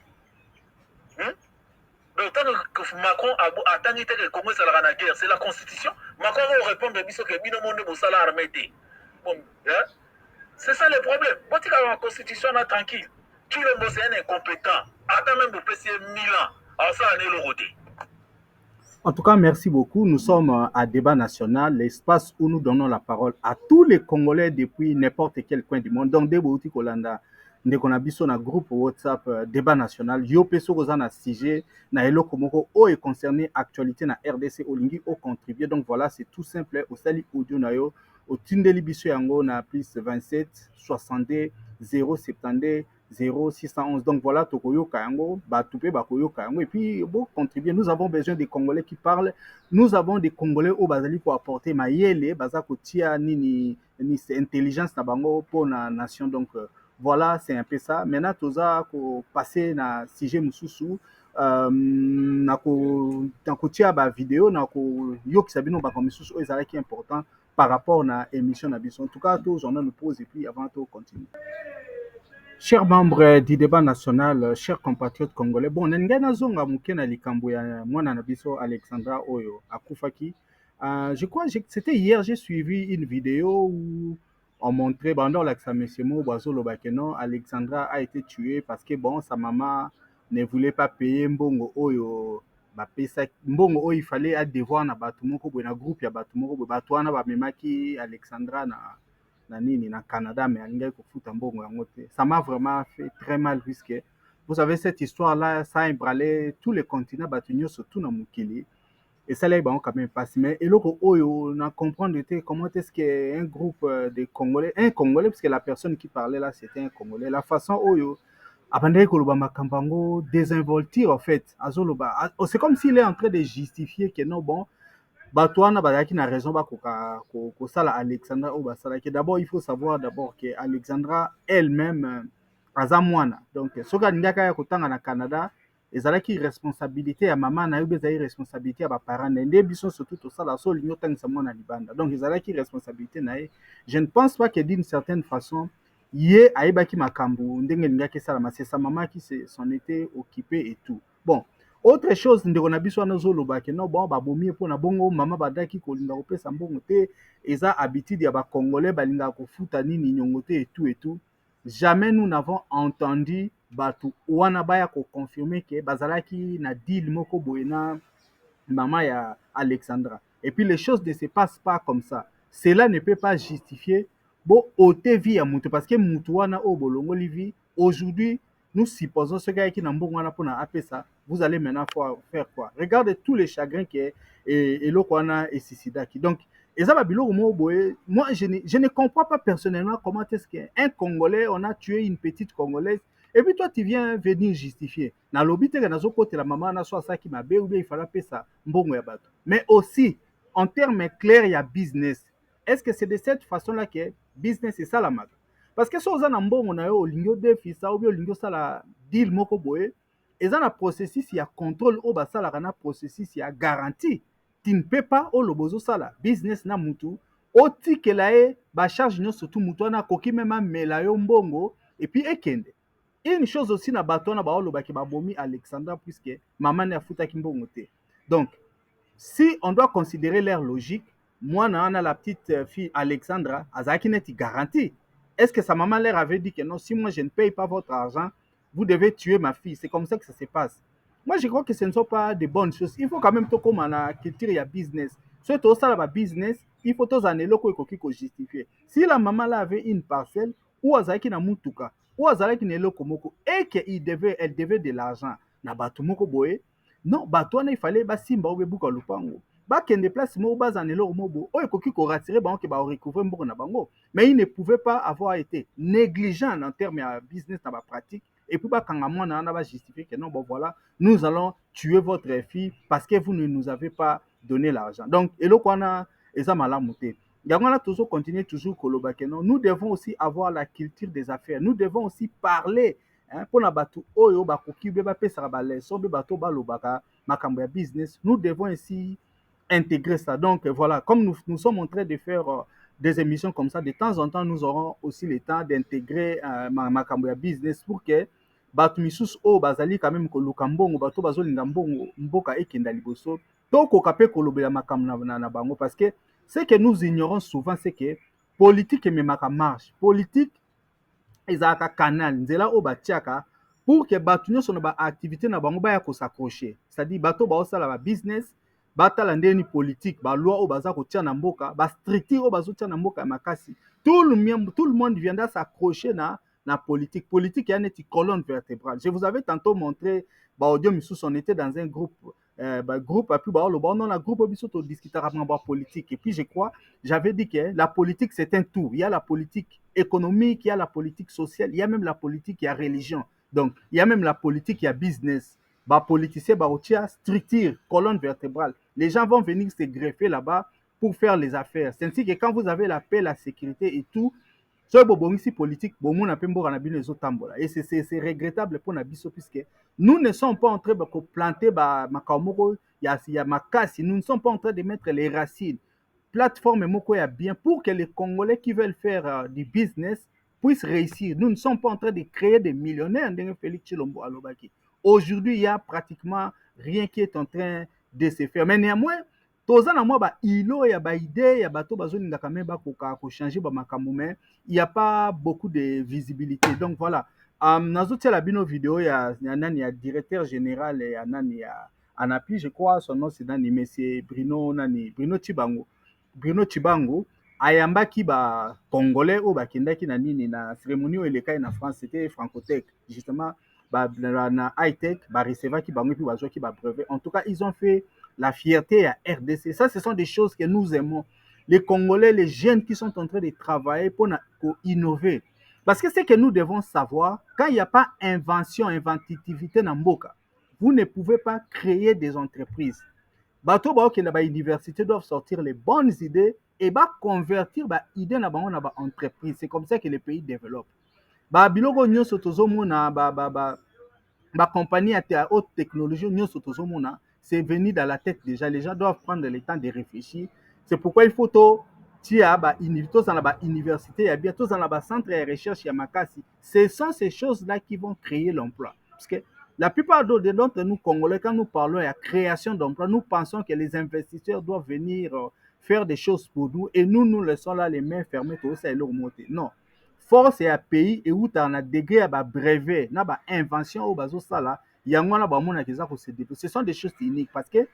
donc tant que Macron atangi te que Congo ezalaka na guerre c'est la constitution Macron va répondre biso ke bino monde bosala armée te bon c'est ça le problème botika la constitution na tranquille tu le boss est incompétent attends même bopesi 1000 ans asala ne lorote. En tout cas, merci beaucoup. Nous sommes à Débat National, l'espace où nous donnons la parole à tous les Congolais depuis n'importe quel coin du monde. Donc, Debouti Kolanda, ndeko na biso na groupe WhatsApp Débat National, yo peso koza na sujet na eloko moko o est concerné actualité na RDC olingi o contribuer. Donc voilà, c'est tout simple. Au sali audio na yo, au tindeli biso yango na plus 27 62 072 0611. Donc voilà, Tokoyo Kayango, Batupe Bakoyo Kayango. Et puis, bon, contribuer. Nous avons besoin des Congolais qui parlent. Nous avons des Congolais au Bazali pour apporter Mayele, Bazako Tia, ni intelligence na bango pour la nation. Donc voilà, c'est un peu ça. Maintenant, Toza, passer na Sije Moussoussou. nakotia bavideo nakoyokisa bino bakambo misusu oyo ezalaki important par rapport na émission na biso. En tout cas tozwana nous pause et puis avant tocontinue. Chers membres du débat national, chers compatriotes congolais, bon, ngai nazonga muke na likambo ya mwana na biso Alexandra Oyo akufaki. Je crois que c'était hier, j'ai suivi une vidéo où on montrait, pendant l'examen, non, Alexandra a été tuée parce que bon, sa maman ne voulait pas payer mbongo Oyo. Mbongo Oyo, il fallait à devoir na batu moko boy na groupe ya batu moko boy batu wana ba memaki Alexandra na nini na Canada mais alingai kofuta mbongo yango te. Ça m'a vraiment fait très mal puisque vous savez cette histoire là ça a ébranlé tous les continents batu surtout na mukili. Et ça là bon quand même passe mais et loko oyo na comprendre comment est-ce qu'un groupe de Congolais, un Congolais parce que la personne qui parlait là c'était un Congolais, la façon oyo abandé koloba makambango désinvolture en fait azoloba c'est comme s'il est en train de justifier que non bon bato wana bazalaki na raison bakoka kosala Alexandra oyo basalaki. D'abord il faut savoir d'abord que Alexandra elle-même aza mwana donc soki alingaki ya kotanga na Canada ezalaki responsabilité ya mama na yo mpe ezalaki responsabilité ya baparent na ye nde biso surtout tosala so olingi otangisa mwana libanda donc ezalaki responsabilité na ye. Je ne pense pas que d'une certaine façon ye ayebaki makambo ndenge elingaki esalama, c'est sa maman qui s'en était occupée et tout. Bon, autre chose ndeko na biso wana ozoloba ke no bon babomi mpona bongo mama badaki kolinga kopesa mbongo te eza habitude ya bakongolais balingaka kofuta nini nyongo te et tout. Jamais nous n'avons entendu batu wana baya koconfirmer ke bazalaki na deal moko boye na mama ya Alexandra. Et puis les choses ne se passent pas comme ça. Cela ne peut pas justifier bon ote vie ya mutu parce que mutu wana o bolongo livi aujourd'hui nous supposons ce gars qui n'a pas pour apesa, vous allez maintenant faire quoi? Regardez tous les chagrins qui est et l'okwana et Sisidaki. Donc, moi je ne comprends pas personnellement comment est-ce qu'un Congolais, on a tué une petite Congolaise et puis toi tu viens venir justifier. Na lobite na zo côté la maman na soit ça qui m'a bé ou bien il fallait payer ça mbongo ya bato. Mais aussi en termes clairs il y a business. Est-ce que c'est de cette façon-là que business est ça la maga? Parce que si on a un bon olingo defisa ou bien olingo sala deal moko boye, eza na processus il y a contrôle au basala kana processus il y a garantie. Tu ne peux pas au lobozo sala business na mutu oti que la e ba charge no surtout mutu na koki même mela yo mbongo et puis ekende. Une chose aussi na bato na ba oloba ki ba bomi Alexandra puisque maman na futa ki mbongo te. Donc si on doit considérer leur logique, moi na la petite fille Alexandra azaki neti garantie. Est-ce que sa maman leur avait dit que non, si moi je ne paye pas votre argent, vous devez tuer ma fille? C'est comme ça que ça se passe. Moi, je crois que ce ne sont pas de bonnes choses. Il faut quand même tout comme on a culture, il y a business. Surtout ça, la business, il faut tous années ko justifier. Si la maman là avait une parcelle, ou azaki na mutuka, ou azaki na loko moko, et qu'elle devait de l'argent, na batu moko boye, non, batu il fallait ba simba ou bebuka lupango. Bakende place mo bazanelo mobo o ekoki ko retirer bango ke ba recouvrer mboko na bango, mais il ne pouvait pas avoir été négligent en termes de business dans la pratique et puis bakanga mwana na ba justifier que non bon voilà nous allons tuer votre fille parce que vous ne nous avez pas donné l'argent. Donc eloko wana eza malamu te. Yango na toujours continuer toujours koloba que non, nous devons aussi avoir la culture des affaires, nous devons aussi parler pour na batu oyo bakoki be ba pesa ba leçon be bato ba lobaka makambo ya business, nous devons ici intégrer ça. Donc voilà, comme nous sommes en train de faire des émissions comme ça, de temps en temps, nous aurons aussi le temps d'intégrer makambo ya business pour que bato misusu o bazali quand même koluka mbongo bato bazolinga mbongo mboka ekenda liboso to koka pe kolobela makambo na bango parce que ce que nous ignorons souvent c'est que politique memaka marche, politique ezaka canal nzela o batiaka pour que bato nyonso na ba activité na bango baya ko s'accrocher, c'est-à-dire bato ba osala ba business batala ndeni politique ba loi o baza kotia na mboka ba structure o bazotia na mboka makasi, tout le monde viendra s'accrocher na politique ya neti colonne vertébrale. Je vous avais tantôt montré ba audio misusu, on était dans un groupe groupe et puis on a groupe biso to discuter ba politique et puis je crois j'avais dit que la politique c'est un tout, il y a la politique économique, il y a la politique sociale, il y a même la politique, il y a religion, donc il y a même la politique, il y a business. Bah politicien bah structure colonne vertébrale, les gens vont venir se greffer là-bas pour faire les affaires. C'est ainsi que quand vous avez la paix, la sécurité et tout, So bobongisi politique, bon na pembo na bino ezotambola. Et c'est regrettable pour Nabiso puisque nous ne sommes pas en train de planter makamoko ya makasi, nous ne sommes pas en train de mettre les racines. Plateforme moko ya bien pour que les Congolais qui veulent faire du business puissent réussir. Nous ne sommes pas en train de créer des millionnaires. Félix Tshilombo alobaki. Aujourd'hui, il y a pratiquement rien qui est en train de se faire. Mais néanmoins, toza na mwa ba ilo ya ba idée ya bato bazolinga quand même ba ko changer ba makambo, mais il y a pas beaucoup de visibilité. Donc voilà, nazotia la bino vidéo ya nani ya directeur général ya nani ya ANAPI, je crois son nom c'est nani, mais c'est Bruno Chibango. Bruno Chibango ayambaki ba congolais o bakendaki na nini na cérémonie o elekai na France, c'était Francotech justement. Na high-tech, recevaki bango puis bazwaki ba brevet. En tout cas, ils ont fait la fierté à RDC. Ça, ce sont des choses que nous aimons. Les Congolais, les jeunes qui sont en train de travailler pour innover. Parce que c'est que nous devons savoir, quand il n'y a pas inventivité dans Mboka, vous ne pouvez pas créer des entreprises. Bato ba okenda ba université doivent sortir les bonnes idées et convertir ba idée na bango na ba entreprise. C'est comme ça que les pays développent. Biloko nyonso tozomona ba compagnie à haute technologie nyonso tozomona, c'est venu dans la tête déjà. Les gens doivent prendre le temps de réfléchir. C'est pourquoi il faut tia ba université ya bien, tous en ba centre de recherche ya makasi. Ce sont ces choses-là qui vont créer l'emploi. Parce que la plupart d'entre nous Congolais, quand nous parlons de la création d'emploi, nous pensons que les investisseurs doivent venir faire des choses pour nous et nous laissons là les mains fermées tout ça et leur monter. Non. Force et à pays et où tu as un degré à brevet, na ba invention au bazo sala, yangwana ba mona keza ko se déployer. Ce sont des choses uniques parce que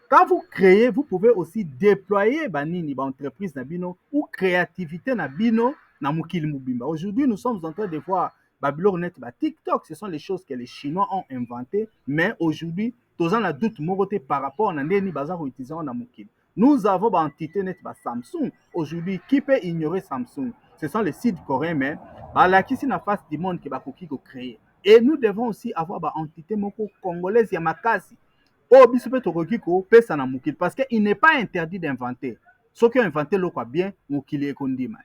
quand vous créez, vous pouvez aussi déployer ba nini ba entreprise na bino ou créativité na bino na mukili mubimba. Aujourd'hui, nous sommes en train de voir Babylon net ba TikTok, ce sont les choses que les Chinois ont inventées, mais aujourd'hui, tous en a doute moroté par rapport à ndeni baza ko utiliser na mukili. Nous avons ba entité net ba Samsung. Aujourd'hui, qui peut ignorer Samsung? Ce sont les sites coréens, mais là qui est la face du monde qui va créer. Et nous devons aussi avoir une entité congolaise Yamakasi. Parce qu'il n'est pas interdit d'inventer. Ceux qui ont inventé le quoi bien,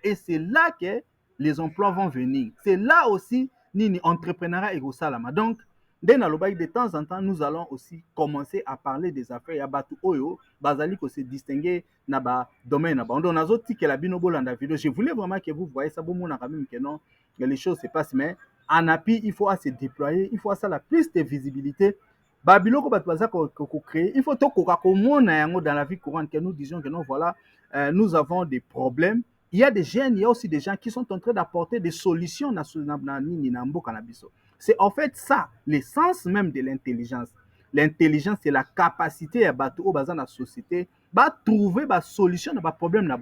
et c'est là que les emplois vont venir. C'est là aussi nini entrepreneuriat et salama. Donc, de temps en temps, nous allons aussi commencer à parler des affaires. Il y a Batu Oyo, Bazali qui se distinguer dans le domaine. On a d'autres qui la binobo dans la vidéo. Je voulais vraiment que vous voyez ça. Bon, on a quand même que non, que les choses se passent. Mais en appui, il faut se déployer. Il faut ça la plus de visibilité. Babyloko Batwaza qu'on crée. Il faut tout qu'on dans la vie courante que nous disions que non, voilà, nous avons des problèmes. Il y a des jeunes, il y a aussi des gens qui sont en train d'apporter des solutions dans le cannabis. C'est en fait ça, l'essence même de l'intelligence. L'intelligence, c'est la capacité à battre au bazar de la société, de trouver des solutions à des problèmes.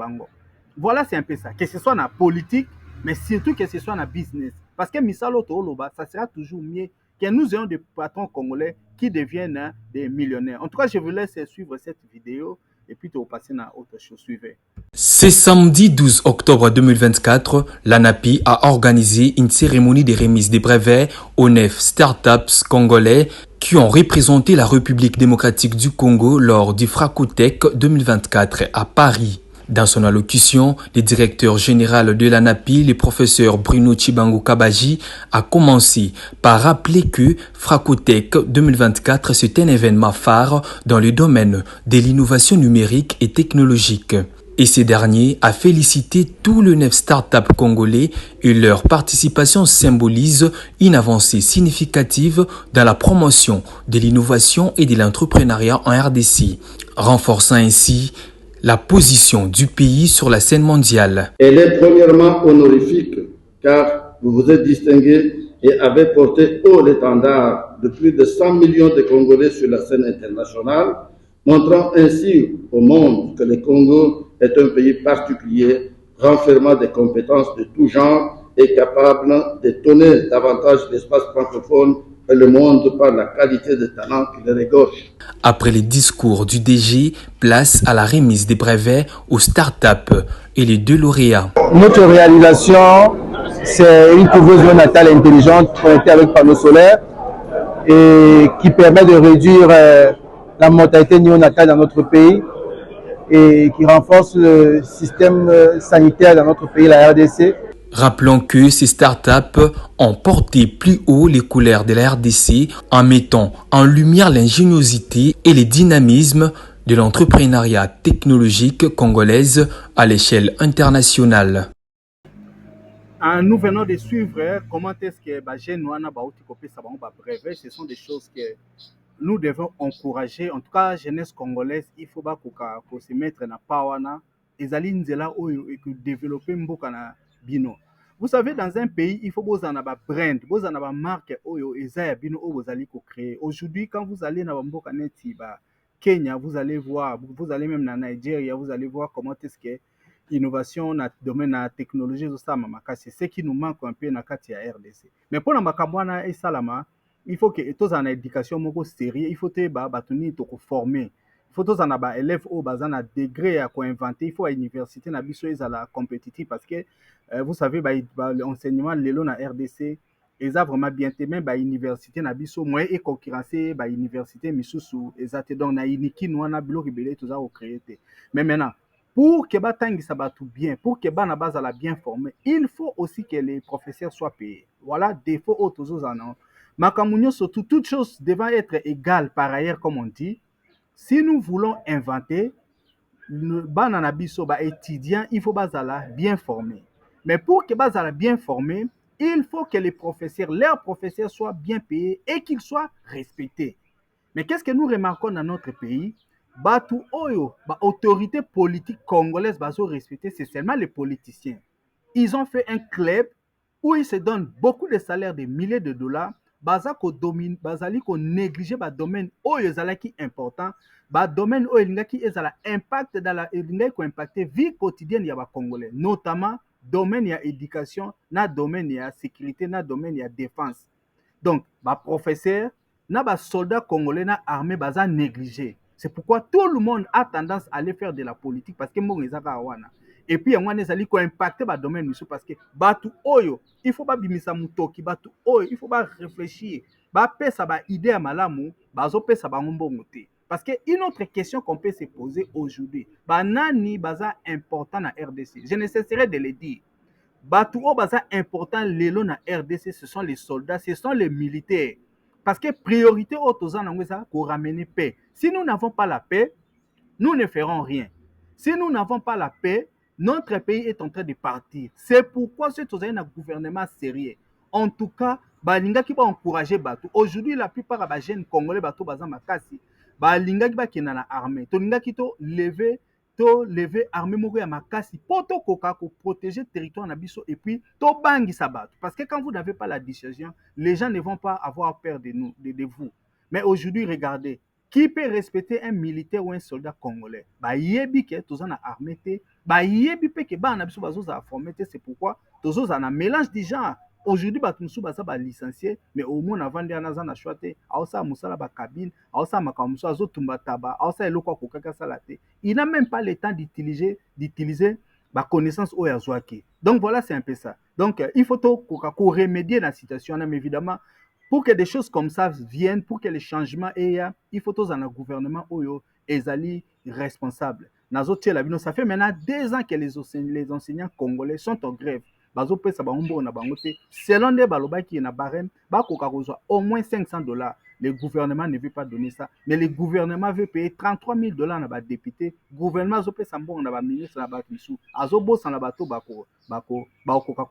Voilà, c'est un peu ça. Que ce soit dans la politique, mais surtout que ce soit dans le business. Parce que Misalo Toloba, ça sera toujours mieux que nous ayons des patrons congolais qui deviennent des millionnaires. En tout cas, je vous laisse suivre cette vidéo. Et puis, tu vas passer à autre chose. Suivez. Ce samedi 12 octobre 2024, l'ANAPI a organisé une cérémonie de remise des brevets aux 9 startups congolais qui ont représenté la République démocratique du Congo lors du Fracotech 2024 à Paris. Dans son allocution, le directeur général de l'ANAPI, le professeur Bruno Chibango Kabaji, a commencé par rappeler que Fracotech 2024 c'est un événement phare dans le domaine de l'innovation numérique et technologique. Et ces derniers a félicité tous les 9 startups congolais et leur participation symbolise une avancée significative dans la promotion de l'innovation et de l'entrepreneuriat en RDC, renforçant ainsi la position du pays sur la scène mondiale. Elle est premièrement honorifique car vous vous êtes distingué et avez porté haut l'étendard de plus de 100 millions de Congolais sur la scène internationale, montrant ainsi au monde que le Congo est un pays particulier, renfermant des compétences de tout genre et capable de donner davantage l'espace francophone et le monde par la qualité de talent qui le regorge. Après les discours du DG, place à la remise des brevets aux startups et les 2 lauréats. Notre réalisation, c'est une couveuse natale intelligente connectée avec panneaux solaires et qui permet de réduire la mortalité néonatale dans notre pays et qui renforce le système sanitaire dans notre pays, la RDC. Rappelons que ces startups ont porté plus haut les couleurs de la RDC en mettant en lumière l'ingéniosité et le dynamisme de l'entrepreneuriat technologique congolaise à l'échelle internationale. Nous venons de suivre comment est-ce que brevet. Ce sont des choses que nous devons encourager. En tout cas, la jeunesse congolaise, il faut se mettre dans Pawana et développer mboka na bino. Vous savez, dans un pays, il faut que vous en avez brand, vous en avez marque créer. Aujourd'hui, quand vous allez dans mboka neti Kenya, vous allez voir, vous allez même dans Nigeria, vous allez voir comment est-ce que innovation dans le domaine de la technologie, c'est ce qui nous manque un peu dans la RDC. Mais pour la et Salama, il faut que tous en éducation sérieux, il faut que tu former. Il faut que tous en élèves au bas en degré à inventer. Il faut à l'université na biso la compétitive parce que vous savez l'enseignement lelo na RDC ils ont vraiment bien aimé l'université na biso moins et concurrencer l'université misusu ezate donc na iniki nous na bilo rebelle tout ça au créer. Mais maintenant pour que Batangi Sabatou bien, pour que Banabaz la bien formé, il faut aussi que les professeurs soient payés. Voilà, défaut autres en Makamounio, surtout, toutes choses devant être égales par ailleurs, comme on dit. Si nous voulons inventer, Bananabiso, étudiants, il faut Bazala bien formé. Mais pour que Bazala bien formé, il faut que les professeurs, leurs professeurs soient bien payés et qu'ils soient respectés. Mais qu'est-ce que nous remarquons dans notre pays? Batu Oyo, autorité politique congolaise, respecter, c'est seulement les politiciens. Ils ont fait un club où ils se donnent beaucoup de salaires, des milliers de dollars. Bazako domine, bazali négliger le domaine Oyo zalaki important, domaine Oyo qui est impact dans la vie quotidienne des Congolais, notamment domaine de l'éducation, na domaine de la sécurité, na domaine de la défense. Donc, professeur, na soldat congolais, na armée, baza négligé. C'est pourquoi tout le monde a tendance à aller faire de la politique parce que mon wana. Et puis on a ko impacter ba domaine parce que batu oyo il faut pas bimisa mutoki batu oyo il faut pas réfléchir ba pesa ba idée à malamu bazo pesa ba ngombongo te. Parce que une autre question qu'on peut se poser aujourd'hui banani baza important na RDC. Je ne cesserai de le dire. Batu o baza important lelo na RDC, ce sont les soldats, ce sont les militaires. Parce que priorité au pour ramener paix. Si nous n'avons pas la paix, nous ne ferons rien. Si nous n'avons pas la paix, notre pays est en train de partir. C'est pourquoi ce un gouvernement sérieux. En tout cas, balinga qui va encourager Batou. Aujourd'hui, la plupart des jeunes congolais Batou baza makasi. Balinga qui va kena na armée. Tolinga qui to lever armée moko ya makasi pour protéger le territoire nabiso et puis to bangi sabat parce que quand vous n'avez pas la décision les gens ne vont pas avoir peur de nous de vous. Mais aujourd'hui regardez qui peut respecter un militaire ou un soldat congolais yebi ke toza na armée te yebi pe ke ba na biso bazo za formé te. C'est pourquoi tozo za na mélange des genres. Aujourd'hui, batumsu baza ba licencié, mais au moins avant de na na choité, aosa musala ba cabine, aosa makamuso azo tumba taba, aosa eloko kokaka salate. Il n'a même pas le temps d'utiliser ba connaissance au yazwaki. Donc voilà, c'est un peu ça. Donc il faut remédier la situation, mais évidemment pour que des choses comme ça viennent, pour que les changements aient, il faut tous un gouvernement oyo ezali responsable. Nazo la bino, ça fait maintenant 2 ans que les enseignants congolais sont en grève. Selon des baloba qui na barème, au moins $500. Le gouvernement ne veut pas donner ça. Mais le gouvernement veut payer $33,000 à la député. Le gouvernement veut payer $100 à ministre à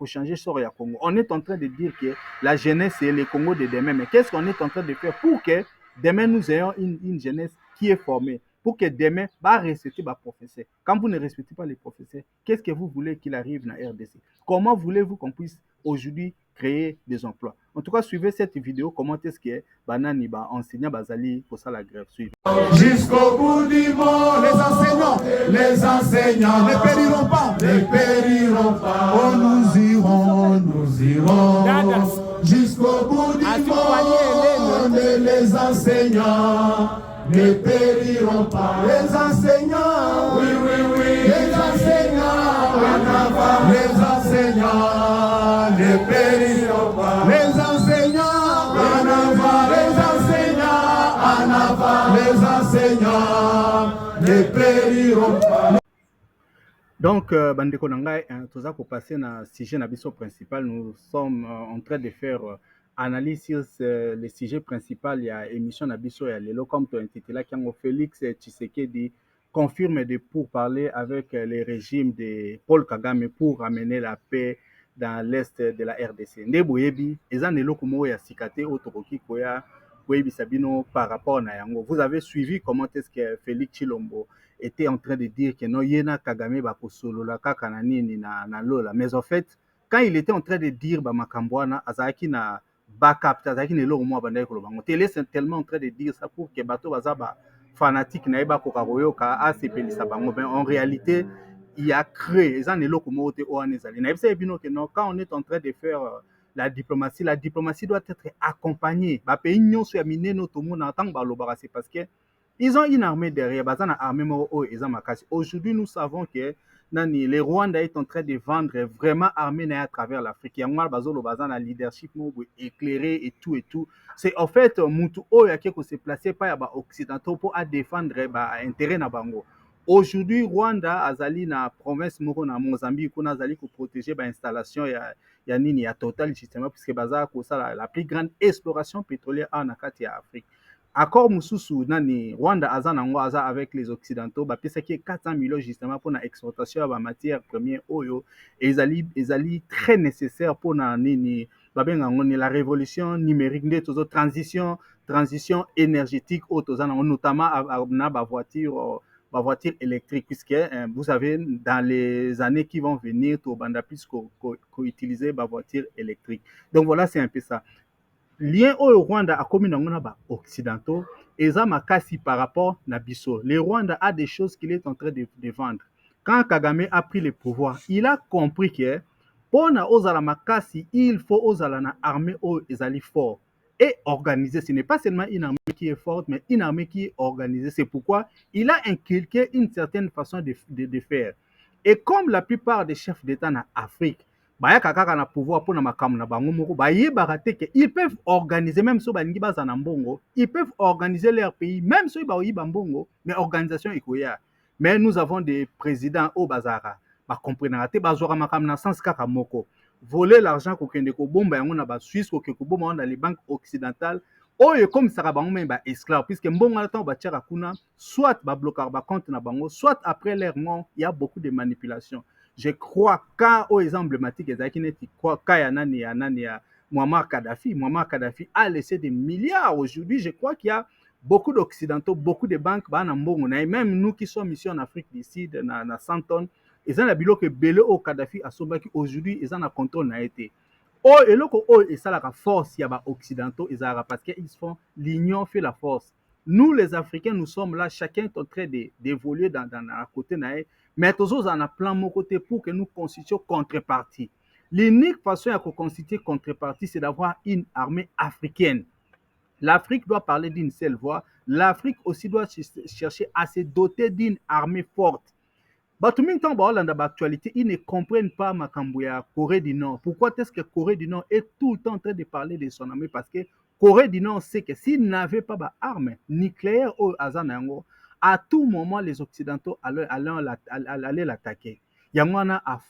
changer le Congo. On est en train de dire que la jeunesse c'est le Congo de demain. Mais qu'est-ce qu'on est en train de faire pour que demain nous ayons une jeunesse qui est formée? Pour que demain, respecter les professeurs. Quand vous ne respectez pas les professeurs, qu'est-ce que vous voulez qu'il arrive dans la RDC? Comment voulez-vous qu'on puisse aujourd'hui créer des emplois? En tout cas, suivez cette vidéo. Comment est-ce que Banani enseignant Bazali pour ça la grève? Suivez. Jusqu'au bout du monde, les enseignants ne périront pas, Oh, nous irons. Jusqu'au bout du monde, les enseignants ne périront pas. Les enseignants, oui, les enseignants, en avant. Les enseignants ne périront pas. Les enseignants, en avant. Les enseignants, en avant. Les enseignants ne périront pas. Donc, bandeko nangai, tout ça pour passer na sujet na biso principal, nous sommes en train de faire analyse sur le sujet principal. Il y a émission na biso ya lelo comme tu intitulé Kiango Félix Tshisekedi confirme de pourparler avec les régimes de Paul Kagame pour ramener la paix dans l'est de la RDC. Nde boyebi, ezan eloko mo ya sikate otokoki koya boyebi sabino par rapport na yango. Vous avez suivi comment est-ce que Félix Chilombo était en train de dire que non, Yena Kagame va solola kaka na nini na lola. Mais en fait, quand il était en train de dire ba makambwana azaki na backup, azaki ne lo mo bandai ko bango. Télé c'est tellement en train de dire ça pour que bato bazaba fanatique na eba ko karoyo ka asepelisa bango. Ben en réalité, il a créé ezan ne lo ko mo te o anezali. Na ebisa ebino que non, quand on est en train de faire la diplomatie doit être accompagnée. Ba pays nyonso ya mineno to mo na tang ba lobara, c'est parce que ils ont une armée derrière. Aujourd'hui, nous savons que les Rwandais est en train de vendre vraiment armée à travers l'Afrique. Il y a un leadership éclairé et tout et tout. C'est en fait Moutou Oya qui s'est placé par les Occidentaux pour défendre l'intérêt na bango. Aujourd'hui, Rwanda azali na province moko na Mozambique qu'on azali pour protéger l'installation ya nini ya Total justement puisque baza ko ça la plus grande exploration pétrolière en Afrique. Accord Moussousou, nani Rwanda aza nango aza avec les Occidentaux, bah pesa qui 400 millions justement pour la exportation de matières premières oyo, et ezali très nécessaire pour na nini babenga ngoni la révolution numérique de tozo transition énergétique au toza notamment na ba voiture électrique puisque vous savez dans les années qui vont venir to banda plus ko utiliser ba voiture électrique. Donc voilà, c'est un peu ça. Lien au Rwanda a commis dans ba occidentaux et ça makasi par rapport na biso. Le Rwanda a des choses qu'il est en train de vendre. Quand Kagame a pris le pouvoir, il a compris que pour na ozala makasi, il faut ozala na armée au ezali fort et organisée. Ce n'est pas seulement une armée qui est forte, mais une armée qui est organisée. C'est pourquoi il a inculqué une certaine façon de faire. Et comme la plupart des chefs d'État en Afrique, na pouvoir pour na makamu na bango moko que ils peuvent organiser même so balingi baza na mbongo, ils peuvent organiser leur pays même so ba oyiba mbongo, mais organisation ikoya. Mais nous avons des présidents au bazara ba comprendre te bazora makamu na sens kaka moko, voler l'argent ko kende ko bomba yango na ba Suisse ko ke ko bomba dans les banques occidentales oyo comme ça bango même ba esclave puisque mbongo na temps ba tchaka kuna soit ba bloquer ba compte na bango, soit après leur mort il y a beaucoup de manipulations. Je crois qu'un exemple emblématique Muammar Kadhafi. Muammar Kadhafi a laissé des milliards. Aujourd'hui, je crois qu'il y a beaucoup d'Occidentaux, beaucoup de banques, même nous qui sommes ici en Afrique d'ici, dans 100 tonnes, ils ont la que Belé au Kadhafi à Sobaki, aujourd'hui, ils ont un contrôle na été. Oh, et là, et ça, la force, il y a Occidentaux, parce qu'ils font l'union fait la force. Nous, les Africains, nous sommes là, chacun est en train d'évoluer dans la côté naïe. Mais tous en a plein mon côté pour que nous constituions contrepartie. L'unique façon de constituer contrepartie, c'est d'avoir une armée africaine. L'Afrique doit parler d'une seule voix. L'Afrique aussi doit chercher à se doter d'une armée forte. Actualité, ils ne comprennent pas Makambouya, Corée du Nord. Pourquoi est-ce que Corée du Nord est tout le temps en train de parler de son armée? Parce que Corée du Nord sait que s'ils n'avaient pas d'armes nucléaires au Azanango, à tout moment, les Occidentaux allaient l'attaquer. Yangwana a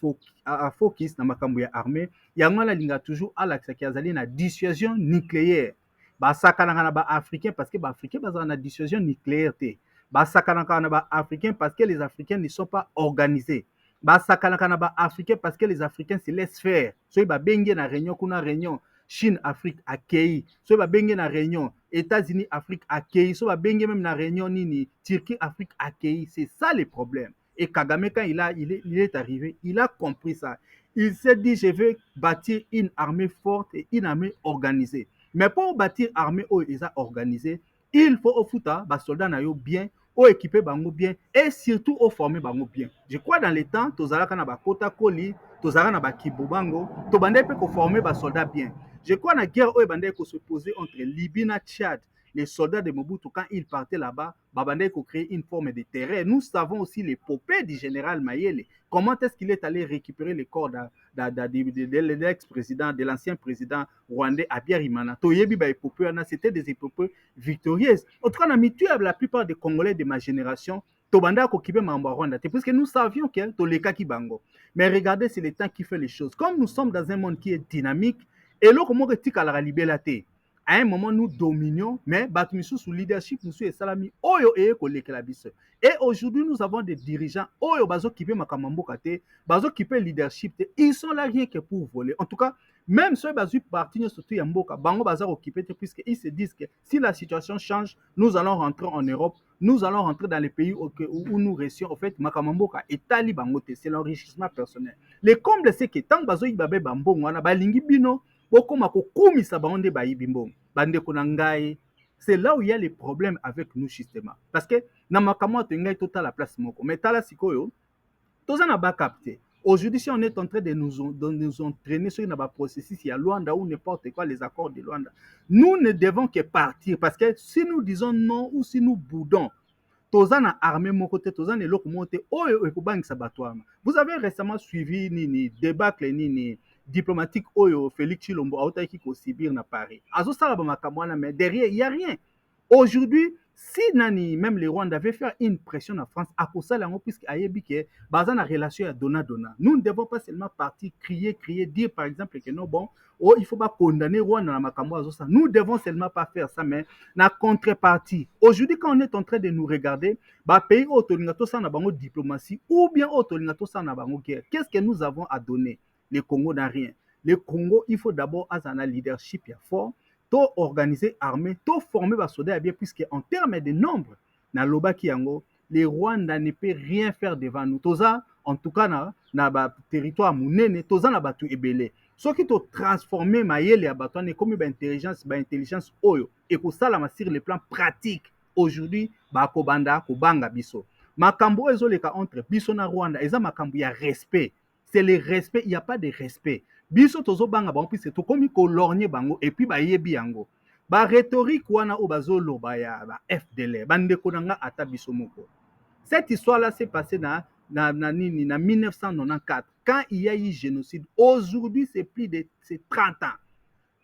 focus na Makambouya armée. Yangwana linga toujours à l'attaquer na dissuasion nucléaire. Basakanaka ba africain parce que ba africain bazana na dissuasion nucléaire té. Basakanaka na ba africain parce que les Africains ne sont pas organisés. Basakanaka na ba africain parce que les Africains se laissent faire. So ba bengi na réunion kuna réunion Chine Afrique accueilli. So ba bengi na réunion États-Unis Afrique accueilli. So ba bengi même na réunion nini Turquie Afrique accueilli. C'est ça le problème. Et Kagame quand il est arrivé, il a compris ça. Il s'est dit je vais bâtir une armée forte et une armée organisée. Mais pour bâtir armée organisée, il faut au fouta, les soldats bien, au équiper bango bien et surtout au former bango bien. Je crois dans les temps, tozalaka na ba kota koli, tozalaka na ba kibubango, to bande pe ko former ba soldats bien. Je crois na guerre au bande ko se poser entre Libye et Tchad. Les soldats de Mobutu, quand ils partaient là-bas, Babandé a créé une forme de terrain. Nous savons aussi l'épopée du général Mayele. Comment est-ce qu'il est allé récupérer le corps de l'ex-président, de l'ancien président rwandais Habyarimana. C'était des épopées victorieuses. En tout cas, on a mis la plupart des Congolais de ma génération. Tobanda Kokibe Mamba Rwanda, puisque nous savions que Toleka Kibango. Mais regardez, c'est le temps qui fait les choses. Comme nous sommes dans un monde qui est dynamique, et là, comment est-ce la libéralité? À un moment, nous dominions, mais Batmisou sous leadership, nous sommes salami, oyo et kolekelabiso. Et aujourd'hui, nous avons des dirigeants, oyo bazo qui peut makamambo kate, bazo qui peut leadership, ils sont là rien que pour voler. En tout cas, même ceux qui partent surtout Yamboka, Bango Bazar occupé, puisqu'ils se disent que si la situation change, nous allons rentrer en Europe, nous allons rentrer dans les pays où nous restions. En fait, Makamamboka et Tali Bangote, c'est l'enrichissement personnel. Le comble, c'est que tant que Bazo Ibabe Bambo, on a Balingi Bino, c'est là où il y a les problèmes avec nous, justement. Parce que, dans ma camote, il y a total la place. Mais t'as la sikoyo, tout ça n'a pas capté. Aujourd'hui, si on est en train de nous entraîner sur un processus, il y a Luanda ou n'importe quoi, les accords de Luanda, nous ne devons que partir. Parce que si nous disons non ou si nous boudons, Tozana armée mon côté, Tozana l'autre monté, vous avez récemment suivi ni débâcle ni diplomatique Oyo Félix Chilombo a été au Sibir na Paris. Azo sala ba makamwana, mais derrière il y a rien. Aujourd'hui, si nani même les Rwandais avaient fait une pression en France à cause de ça, puisque ayebi que bazana relation à dona. Nous ne devons pas seulement partir crier, dire par exemple que non bon, oh il faut pas condamner Rwanda na makamwa azo ça. Nous devons seulement pas faire ça, mais na contrepartie. Aujourd'hui, quand on est en train de nous regarder, bah pays autolingato ça na bango diplomatie ou bien autolingato ça na bango guerre. Qu'est-ce que nous avons à donner? Le Congo n'a rien. Le Congo, il faut d'abord avoir un leadership fort, tout organiser armée, tout former les soldats bien, puisque en termes de nombre, dans l'Oba Kiango, les Rwandais ne peuvent rien faire devant nous. Toza, en tout cas, dans le territoire mounene, Toza n'a pas tout ébélé. Ce qui ont transformé Maïele à Batoine comme intelligence oyo et pour ça la sur le plan pratique aujourd'hui bakobanda kobanga biso makambo ezoleka entre biso na Rwanda eza makambo ya respect. C'est le respect, il n'y a pas de respect. Biso tozo banga bango puis c'est tout comme ko lorgne bango et puis ba yebi yango. Ba rhétorique wana o bazolo ba ya ba FDL bande ko nanga ata biso moko. Cette histoire là s'est passée na 1994 quand il y a eu génocide. Aujourd'hui, c'est plus de 30 ans.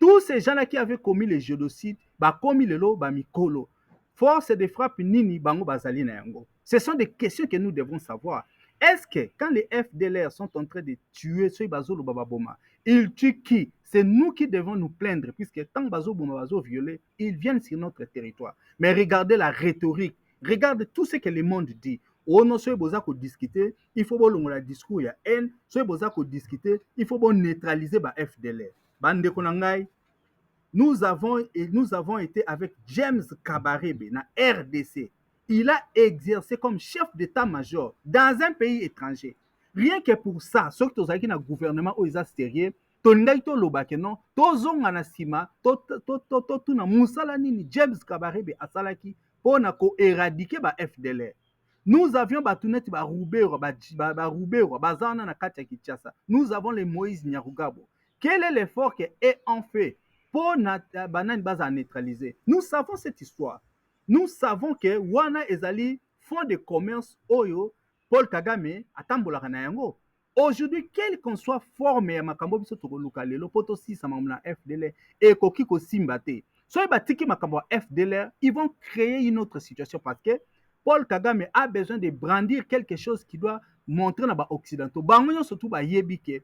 Tous ces gens là qui avaient commis le génocide, ba commis le lo ba mikolo. Force de frappe nini bango bazali na yango. Ce sont des questions que nous devons savoir. Est-ce que quand les FDLR sont en train de tuer ceux Bazolo Bababoma, ils tuent qui? C'est nous qui devons nous plaindre, puisque tant Bazo Boma Bazo violé, ils viennent sur notre territoire. Mais regardez la rhétorique, regardez tout ce que le monde dit. Oh non, ceux Bozako discuter, il faut bon le discours, il y a haine, ceux Bozako discuter, il faut bon neutraliser ba FDLR. Bande Konangai, nous avons été avec James Kabarebe na RDC. Il a exercé comme chef d'état-major dans un pays étranger. Rien que pour ça, ce que tu as un gouvernement où ils ont sérieux, Tongai to lobake non, to zonga na sima, to na musala nini James Kabarebe asalaki pour na ko éradiquer ba FDLR. Nous avions Batounet Baroubero, Bazana na Katia Kinshasa. Nous avons les Moïse Nyarugabo. Quel est l'effort que ont fait pour Banane Baza neutraliser? Nous savons cette histoire. Nous savons que Wana Ezali font de commerce Oyo, Paul Kagame, Atambola Kanayango. Aujourd'hui, quelle qu'on soit formé, Makambo Biso Togoluka, le poto 6 à FDL et Kokiko Simbate. Soit Batiki Makambo FDL, ils vont créer une autre situation parce que Paul Kagame a besoin de brandir quelque chose qui doit montrer dans l'Occidentaux. Bangoyon surtout ba yebike,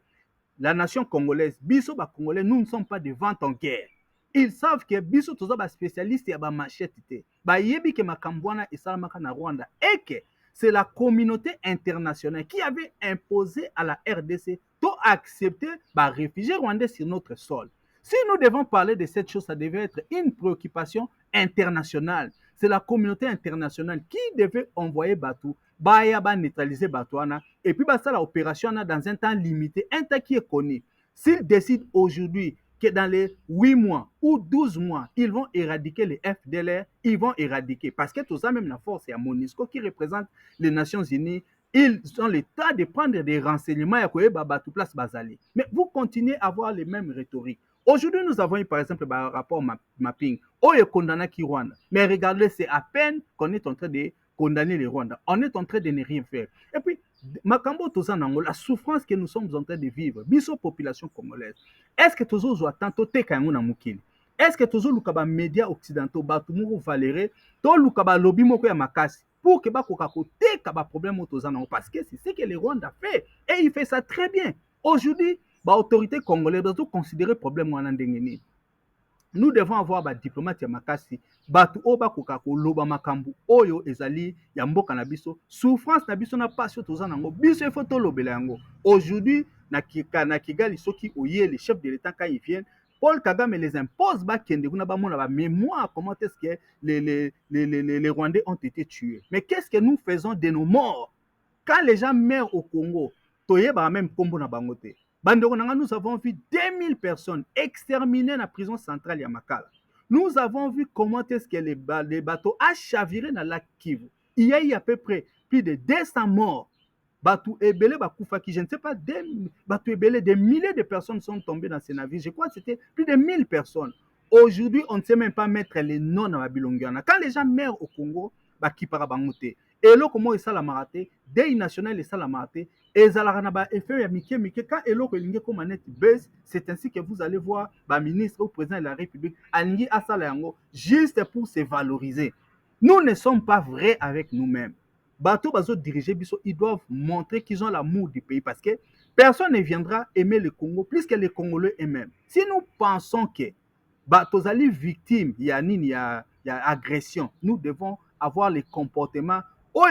la nation congolaise, Biso ba Congolais, nous ne sommes pas de vente en guerre. Ils savent que Biso toza ba spécialiste ya ba machette te. Ba yebike makambwana et salamaka na Rwanda et que c'est la communauté internationale qui avait imposé à la RDC de accepter les réfugiés rwandais sur notre sol. Si nous devons parler de cette chose, ça devait être une préoccupation internationale. C'est la communauté internationale qui devait envoyer Batou, Bayaba neutraliser Batouana, et puis ça l'opération dans un temps limité, un temps qui est connu. S'ils décident aujourd'hui que dans les 8 mois ou 12 mois, ils vont éradiquer les FDLR, ils vont éradiquer. Parce que tout ça, même la force, il y a MONUSCO qui représente les Nations Unies. Ils ont l'état de prendre des renseignements à Batou Place Bazali. Mais vous continuez à avoir les mêmes rhétoriques. Aujourd'hui, nous avons eu par exemple un rapport mapping. Oh, il est condamné qui Rwanda. Mais regardez, c'est à peine qu'on est en train de condamner les Rwandais. On est en train de ne rien faire. Et puis, Makambo Tozanango, la souffrance que nous sommes en train de vivre, biso population congolaise, est-ce que Tozo attend Tekango Mukili? Est-ce que Tozo Lukaba médias occidentaux, Batumuru Valéré, To Lukaba lobby moko ya makasi, pour que bakoka côté ka ba problème autozana parce que c'est ce que le Rwanda fait et il fait ça très bien. Aujourd'hui, ba autorité congolaise doit considérer problème wana ndengeni. Nous devons avoir ba diplomate ya makasi batu o bakoka koloba makambu oyo ezali ya mboka na biso souffrance na biso na passion tozana ngo biso il faut tolobela yango. Aujourd'hui na Kigali soki oye les chefs de l'État quand ils viennent Paul Kagame les impose bakende kuna ba mona ba mémoire comment est-ce que les Rwandais ont été tués. Mais qu'est-ce que nous faisons de nos morts quand les gens meurent au Congo? Toyeba même kombo na bangote. Nous avons vu 2000 personnes exterminées dans la prison centrale Yamakala. Nous avons vu comment est-ce que les bateaux ont chaviré dans le lac Kivu. Il y a eu à peu près plus de 200 morts. Bateau Ebele, Bakoufaki, je ne sais pas, Bateau Ebele, des milliers de personnes sont tombées dans ces navires. Je crois que c'était plus de 1000 personnes. Aujourd'hui, on ne sait même pas mettre les noms dans la Bilongiana. Quand les gens meurent au Congo, Baki Parabangote. Et là, comment ils la maraté, des nationales, ils la maraté, et Zalarana, effet, ya Mike, quand Elo Kelinge comme Annette Bez, c'est ainsi que vous allez voir, le ministre ou président de la République, Alingi Asalayango, juste pour se valoriser. Nous ne sommes pas vrais avec nous-mêmes. Bateau Bazo diriger Bisso, ils doivent montrer qu'ils ont l'amour du pays parce que personne ne viendra aimer le Congo plus que les Congolais eux-mêmes. Si nous pensons que Bateau Ali victime, il y a agression, nous devons avoir les comportements. Quand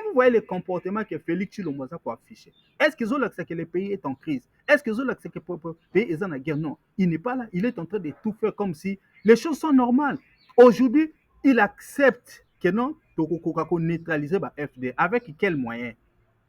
vous voyez les comportements que Félix Tshilombo a affiché, est-ce qu'ils ont l'accès que le pays est en crise? Est-ce qu'ils ont l'accès que le pays est en guerre? Non, il n'est pas là. Il est en train de tout faire comme si les choses sont normales. Aujourd'hui, il accepte que non, Toko neutraliser la FD. Avec quels moyens?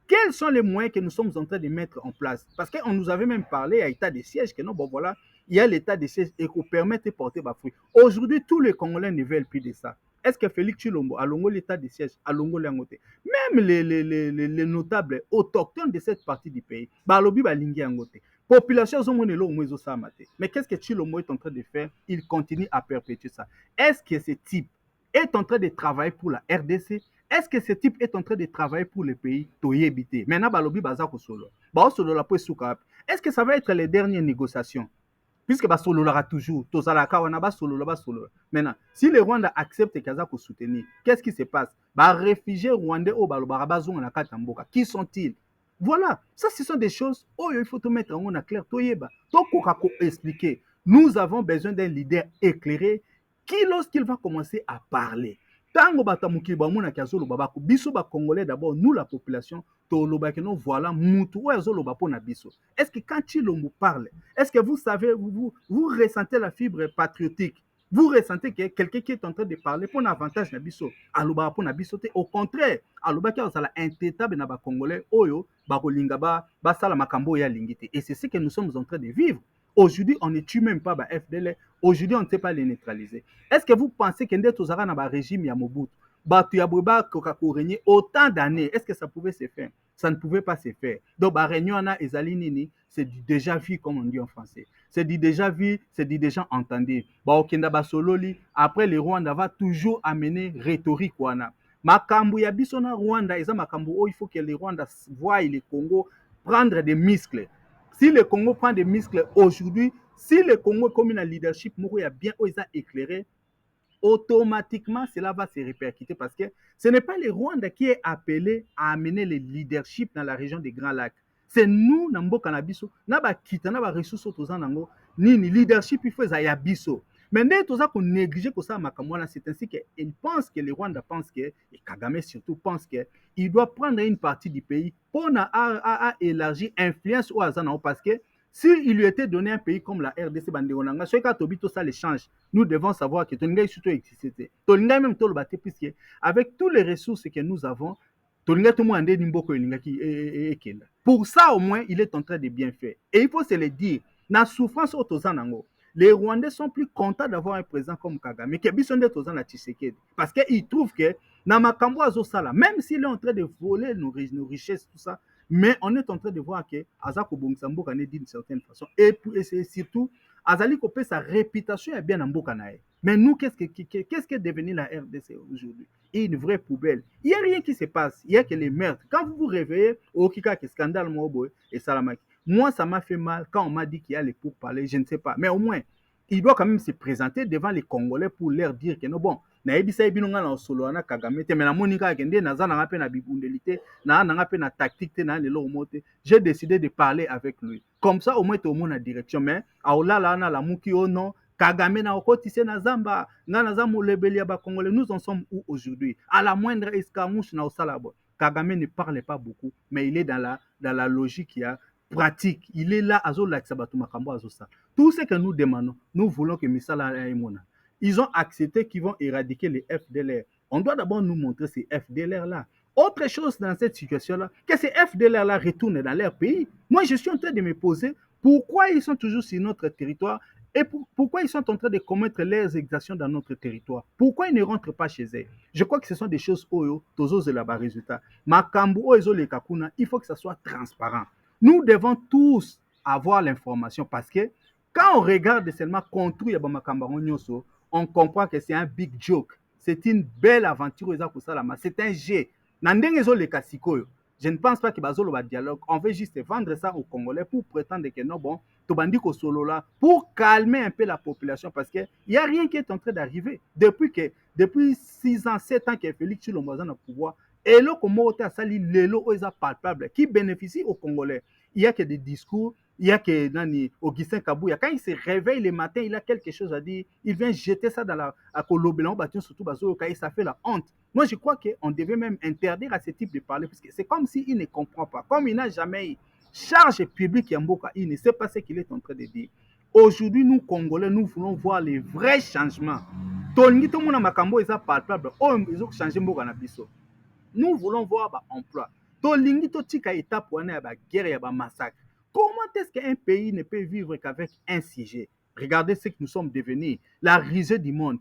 Quels sont les moyens que nous sommes en train de mettre en place? Parce qu'on nous avait même parlé à l'état de siège, que non, bon voilà, il y a l'état de siège et qu'on permet de porter ma fruit. Aujourd'hui, tous les Congolais ne veulent plus de ça. Est-ce que Félix Tshilombo a longo l'état de siège, a longo l'angote? Même les notables autochtones de cette partie du pays, balobi balingi angote. Population zomonelo mwezo samate. Mais qu'est-ce que Tshilombo est en train de faire? Il continue à perpétuer ça. Est-ce que ce type est en train de travailler pour la RDC? Est-ce que ce type est en train de travailler pour le pays Toyebité? Maintenant, balobi bazako solo. Solo la souka. Est-ce que ça va être les dernières négociations? Puisque Basolo l'aura toujours, maintenant, si le Rwanda accepte Kazako soutenir, qu'est-ce qui se passe? Réfugiés rwandais au Balobarabazon na Katamboka, qui sont-ils? Voilà, ça ce sont des choses où il faut te mettre en clair. Toyeba, Tokokako expliquer. Nous avons besoin d'un leader éclairé qui, lorsqu'il va commencer à parler, tango batamuki bamuna kiazolo babako biso ba congolais d'abord nous la population toloba que nous voilà mutu oazolo bapona biso. Est-ce que quand Tshilombo parle, est-ce que vous savez vous ressentez la fibre patriotique? Vous ressentez que quelqu'un qui est en train de parler pour un avantage na biso aloba pour na biso te? Au contraire, aloba ki osala intétable na ba congolais oyo ba kolinga ba sala makambo ya lingité. Et c'est ce que nous sommes en train de vivre. Aujourd'hui, on ne tue même pas le FDL. Aujourd'hui, on ne sait pas les neutraliser. Est-ce que vous pensez que nous avons un régime ya Mobutu, autant d'années, est-ce que ça pouvait se faire? Ça ne pouvait pas se faire. Donc, réunion c'est du déjà vu, comme on dit en français. C'est du déjà vu, c'est du déjà entendu. Après, le Rwanda va toujours amener rhétorique. Makambu ya biso na Rwanda, il faut que le Rwanda voie le Congo prendre des muscles. Si le Congo prend des muscles aujourd'hui, si le Congo est comme un leadership, il y a bien éclairé, automatiquement, cela va se répercuter parce que ce n'est pas le Rwanda qui est appelé à amener le leadership dans la région des Grands Lacs. C'est nous, Nambo Kanabiso, Naba Kita, Naba ressources autour ni leadership, il faut Zayabiso. Mais dès que qu'on néglige ça, c'est ainsi qu'il pense que le Rwanda pense que, et Kagame surtout pense qu'il doit prendre une partie du pays pour élargir l'influence au Azana parce que s'il lui était donné un pays comme la RDC, ça les change. Nous devons savoir que Tolinga est surtout existé. Tolinga même Tolbate, puisque avec toutes les ressources que nous avons, Tolinga tout le monde pour ça, au moins, il est en train de bien faire. Et il faut se le dire, la souffrance au Tozanango. Les Rwandais sont plus contents d'avoir un président comme Kagame, qui est Tshisekedi. Parce qu'ils trouvent que Namakambo Azosala, même s'il est en train de voler nos richesses, tout ça, mais on est en train de voir que Azako Bongsambo Kane d'une certaine façon. Et surtout, Azali Kopé, sa réputation est bien en Bokanae. Mais nous, qu'est-ce qu'est devenu la RDC aujourd'hui? Une vraie poubelle. Il n'y a rien qui se passe. Il y a que les meurtres. Quand vous vous réveillez, au Kika, que scandale, Moboy et Salamaki. Moi, ça m'a fait mal quand on m'a dit qu'il y a les pourparlers, je ne sais pas. Mais au moins, il doit quand même se présenter devant les Congolais pour leur dire que non, bon, na ebisa ebino nga na solo na Kagame te mais na monika kende na zana ngape na bibundelité na ngape na tactique te na lelo mote j'ai décidé de parler avec lui comme ça au moins tout le monde a direction mais aolala na la muki o non Kagame na okotise na zamba nga na zamu lebeli ya ba Congolais nous en sommes où aujourd'hui à la moindre escarmouche na osalabo Kagame ne parle pas beaucoup mais il est dans la logique qui a pratique il est là azo laksa batu makambo azo ça tout ce que nous demandons nous voulons que misala aimona ils ont accepté qu'ils vont éradiquer les FDLR. On doit d'abord nous montrer ces FDLR-là. Autre chose dans cette situation-là, que ces FDLR-là retournent dans leur pays. Moi, je suis en train de me poser pourquoi ils sont toujours sur notre territoire et pourquoi ils sont en train de commettre leurs exactions dans notre territoire. Pourquoi ils ne rentrent pas chez eux. Je crois que ce sont des choses oyo, tozo de là-bas résultat. Makambu oyo le kakuna, il faut que ça soit transparent. Nous devons tous avoir l'information parce que quand on regarde seulement contre Yabamakamba Nyoso, on comprend que c'est un big joke. C'est une belle aventure. C'est un jeu. Je ne pense pas qu'il y ait un dialogue. On veut juste vendre ça aux Congolais pour prétendre que non, bon, Tobandiko solo là, pour calmer un peu la population parce qu'il n'y a rien qui est en train d'arriver. Depuis 6 ans, 7 ans que Félix Tshilombo est au pouvoir, et là, comme on a sali, l'élo est palpable, qui bénéficie aux Congolais. Il n'y a que des discours. Il y a que Nani, Augustin Kabouya, quand il se réveille le matin, il a quelque chose à dire. Il vient jeter ça dans la Kolobélan, surtout quand ça fait la honte. Moi, je crois qu'on devait même interdire à ce type de parler, parce que c'est comme s'il ne comprend pas. Comme il n'a jamais eu charge publique, il ne sait pas ce qu'il est en train de dire. Aujourd'hui, nous, Congolais, nous voulons voir les vrais changements. Nous voulons voir l'emploi. Comment est-ce qu'un pays ne peut vivre qu'avec un sujet? Regardez ce que nous sommes devenus, la risée du monde.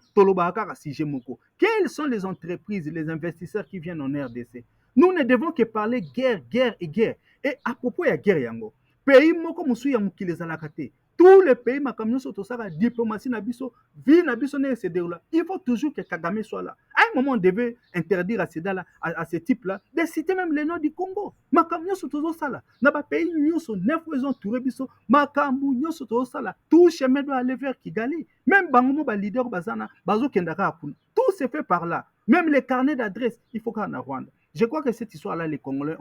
Quelles sont les entreprises, les investisseurs qui viennent en RDC? Nous ne devons que parler guerre, guerre et guerre. Et à propos de la guerre, yango, pays moko musu ya mukile zalakate. Tous les pays makamyo soto ça la diplomatie na biso, vie na biso ne se déroule. Il faut toujours que Kagame soit là. À un moment, on devait interdire à ce type-là de citer même le nom du Congo. Makamyo soto ça là. Na ba pays nyoso 9 raisons touré biso. Makamyo nyoso to ça là. Tout chemin doit aller vers Kigali. Même bangomo ba leader bazana bazo kendaka akuna. Tout se fait par là. Même les carnets d'adresse, il faut qu'on a Rwanda. Je crois que cette histoire-là, les Congolais,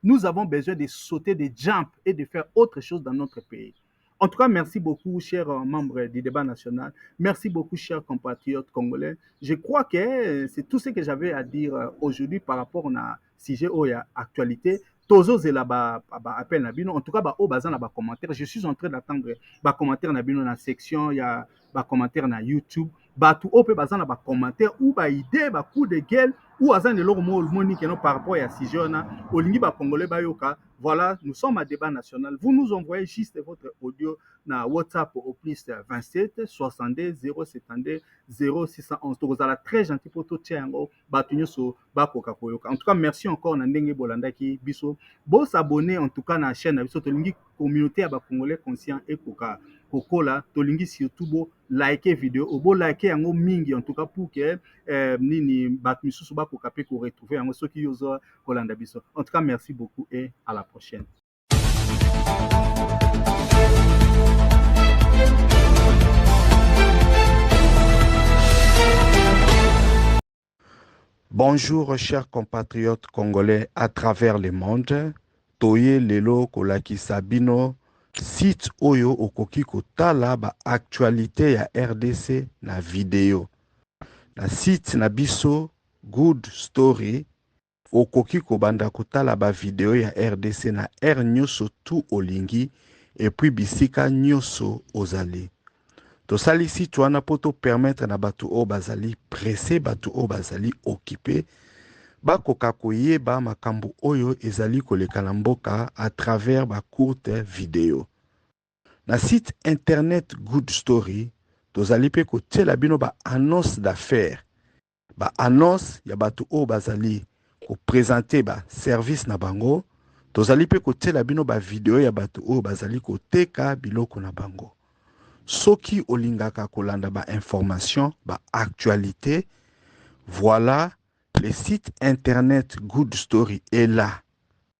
nous avons besoin de sauter des jumps et de faire autre chose dans notre pays. En tout cas, merci beaucoup, chers membres du débat national. Merci beaucoup, chers compatriotes congolais. Je crois que c'est tout ce que j'avais à dire aujourd'hui par rapport à sujet ou à actualité. Tozo zela appel nabino. En tout cas, au bazan na commentaire. Je suis en train d'attendre commentaire nabino dans la section. Il y a commentaire na YouTube. Tout au peut bazan na commentaire ou idée, coup de gueule ou azan de l'or monique par rapport à sujet na olingi congolais bayoka. Voilà, nous sommes à débat national. Vous nous envoyez juste votre audio na WhatsApp au plus 27 62 072 0611. Vous êtes très gentil pour tout tiango batunyo so bakoka koyoka. En tout cas, merci encore na ndenge bolanda ki biso. Bon s'abonner en tout cas na chaîne na biso tolingi communauté ba congolais conscient et koka kokola tolingi surtout bo liker vidéo obo liker yango mingi en tout cas pour que nini bat misusu bakoka pe ko retrouver yango soki yozo kolanda biso. En tout cas, merci beaucoup et à la prochaine. Bonjour, chers compatriotes congolais à travers le monde. Toye lelo kolaki sabino site oyo okoki kotala ba actualité ya RDC na vidéo. Na site na biso Good Story okoki kobanda kotala ba vidéo ya RDC na R nyoso tu olingi et puis bisika nyoso ozali. Tosali site wana poto permettre na batu o bazali pressé, batu o bazali occupé, bakoka koyeba makambo oyo ezali koleka na mboka à travers ba courte vidéo. Na site internet Good Story, tozali pe kotiela bino ba annonce d'affaires. Ba annonce ya batu o bazali ko présenter ba service na bango, tozali pe kotiela bino ba vidéo ya batu o bazali ko teka biloko na bango. Soki olingaka kolanda ba information, ba actualité, voilà, le site internet Good Story est là.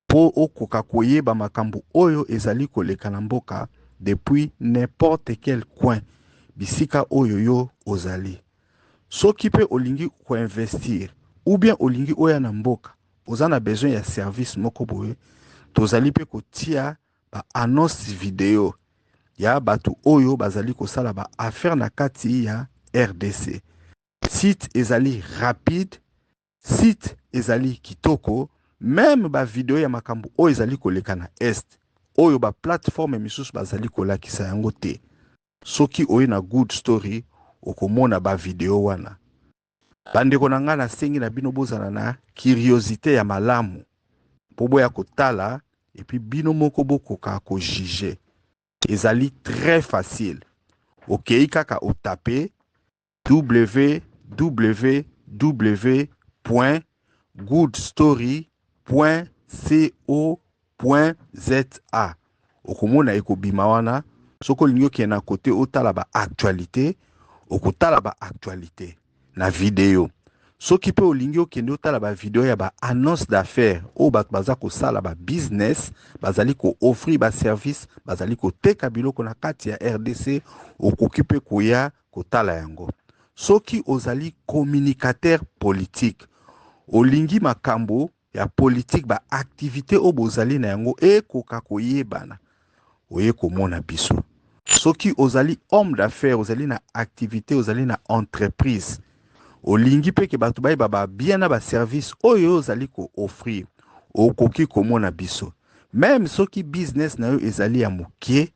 Po okoka koyeba makambo oyo ezali koleka na mboka depuis n'importe quel coin bisika oyo yo ozali. soki pe olingi ko investir ou bien olingi oya na mboka oza na besoin ya service moko boye tozali pe kotia ba annonce vidéo ya batu oyo bazali kosala ba affaire na kati ya RDC. Site ezali rapide, site ezali kitoko, même ba vidéo ya makambo oyo ezali koleka na est oyo ba plateforme misusu bazali kolakisa yango te. Soki oyo na Good Story okomona ba vidéo wana. Bandeko na nga na sengi na bino bozana na curiosité ya malamu pobo ya kotala et puis bino moko bokoka ko juger. Ezali très facile. Ok, kaka o taper www.goodstory.co.za. Okomona ekobima wana soko linyo ki na côté otala ba actualité, okotala ba actualité na vidéo. Soki pe olingi okende otala ba vidéo ya ba annonce d'affaires o bato baza kosala ba business, bazali ko offrir ba service, bazali ko teka biloko na kati ya RDC, okoki pe koya kotala yango. Soki ozali communicateur politique, olingi makambo ya politique ba activité o bozali na yango ekoka koyebana, oye komona biso. Soki ozali homme d'affaires, ozali na activité, ozali na entreprise, olingi pe ke bato bayi baba bien na ba service oyo ozali ko offrir, okoki komona biso. Même soki business na yo ezali ya mokie,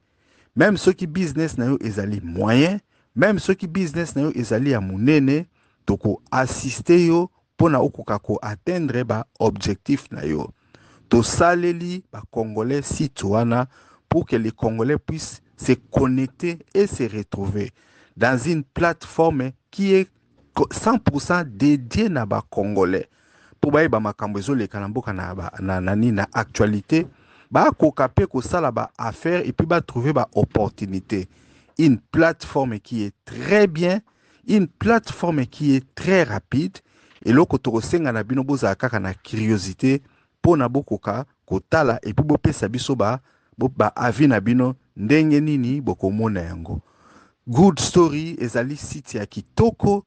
même soki business na yo ezali moyen, même soki business na yo ezali ya munene, toko assister yo pona okoka ko atteindre ba objectif na yo. To saleli ba Congolais citoyens pour que les Congolais puissent se connecter et se retrouver dans une plateforme qui est 100% dédiée na ba Congolais. Pour ba makambo ezoleka na mboka na actualité, ba kokape ko sala ba affaire et puis ba trouver ba opportunité. Une plateforme qui est très bien, une plateforme qui est très rapide, et loko tokosenga na bino boza kaka na curiosité pona bokoka kotala et puis bopesa biso ba avi na bino ndenge nini bokomona yango. Good Story ezali site ya kitoko,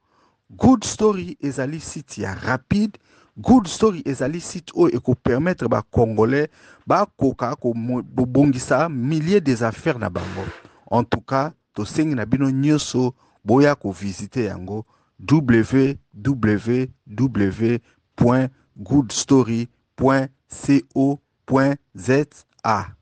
Good Story ezali site ya rapide, Good Story ezali site oyo eko permettre ba Congolais ba koka ko bongisa milliers des affaires na bango. En tout cas, to sengi na bino nyoso boya ko visiter yango www.goodstory.co.za.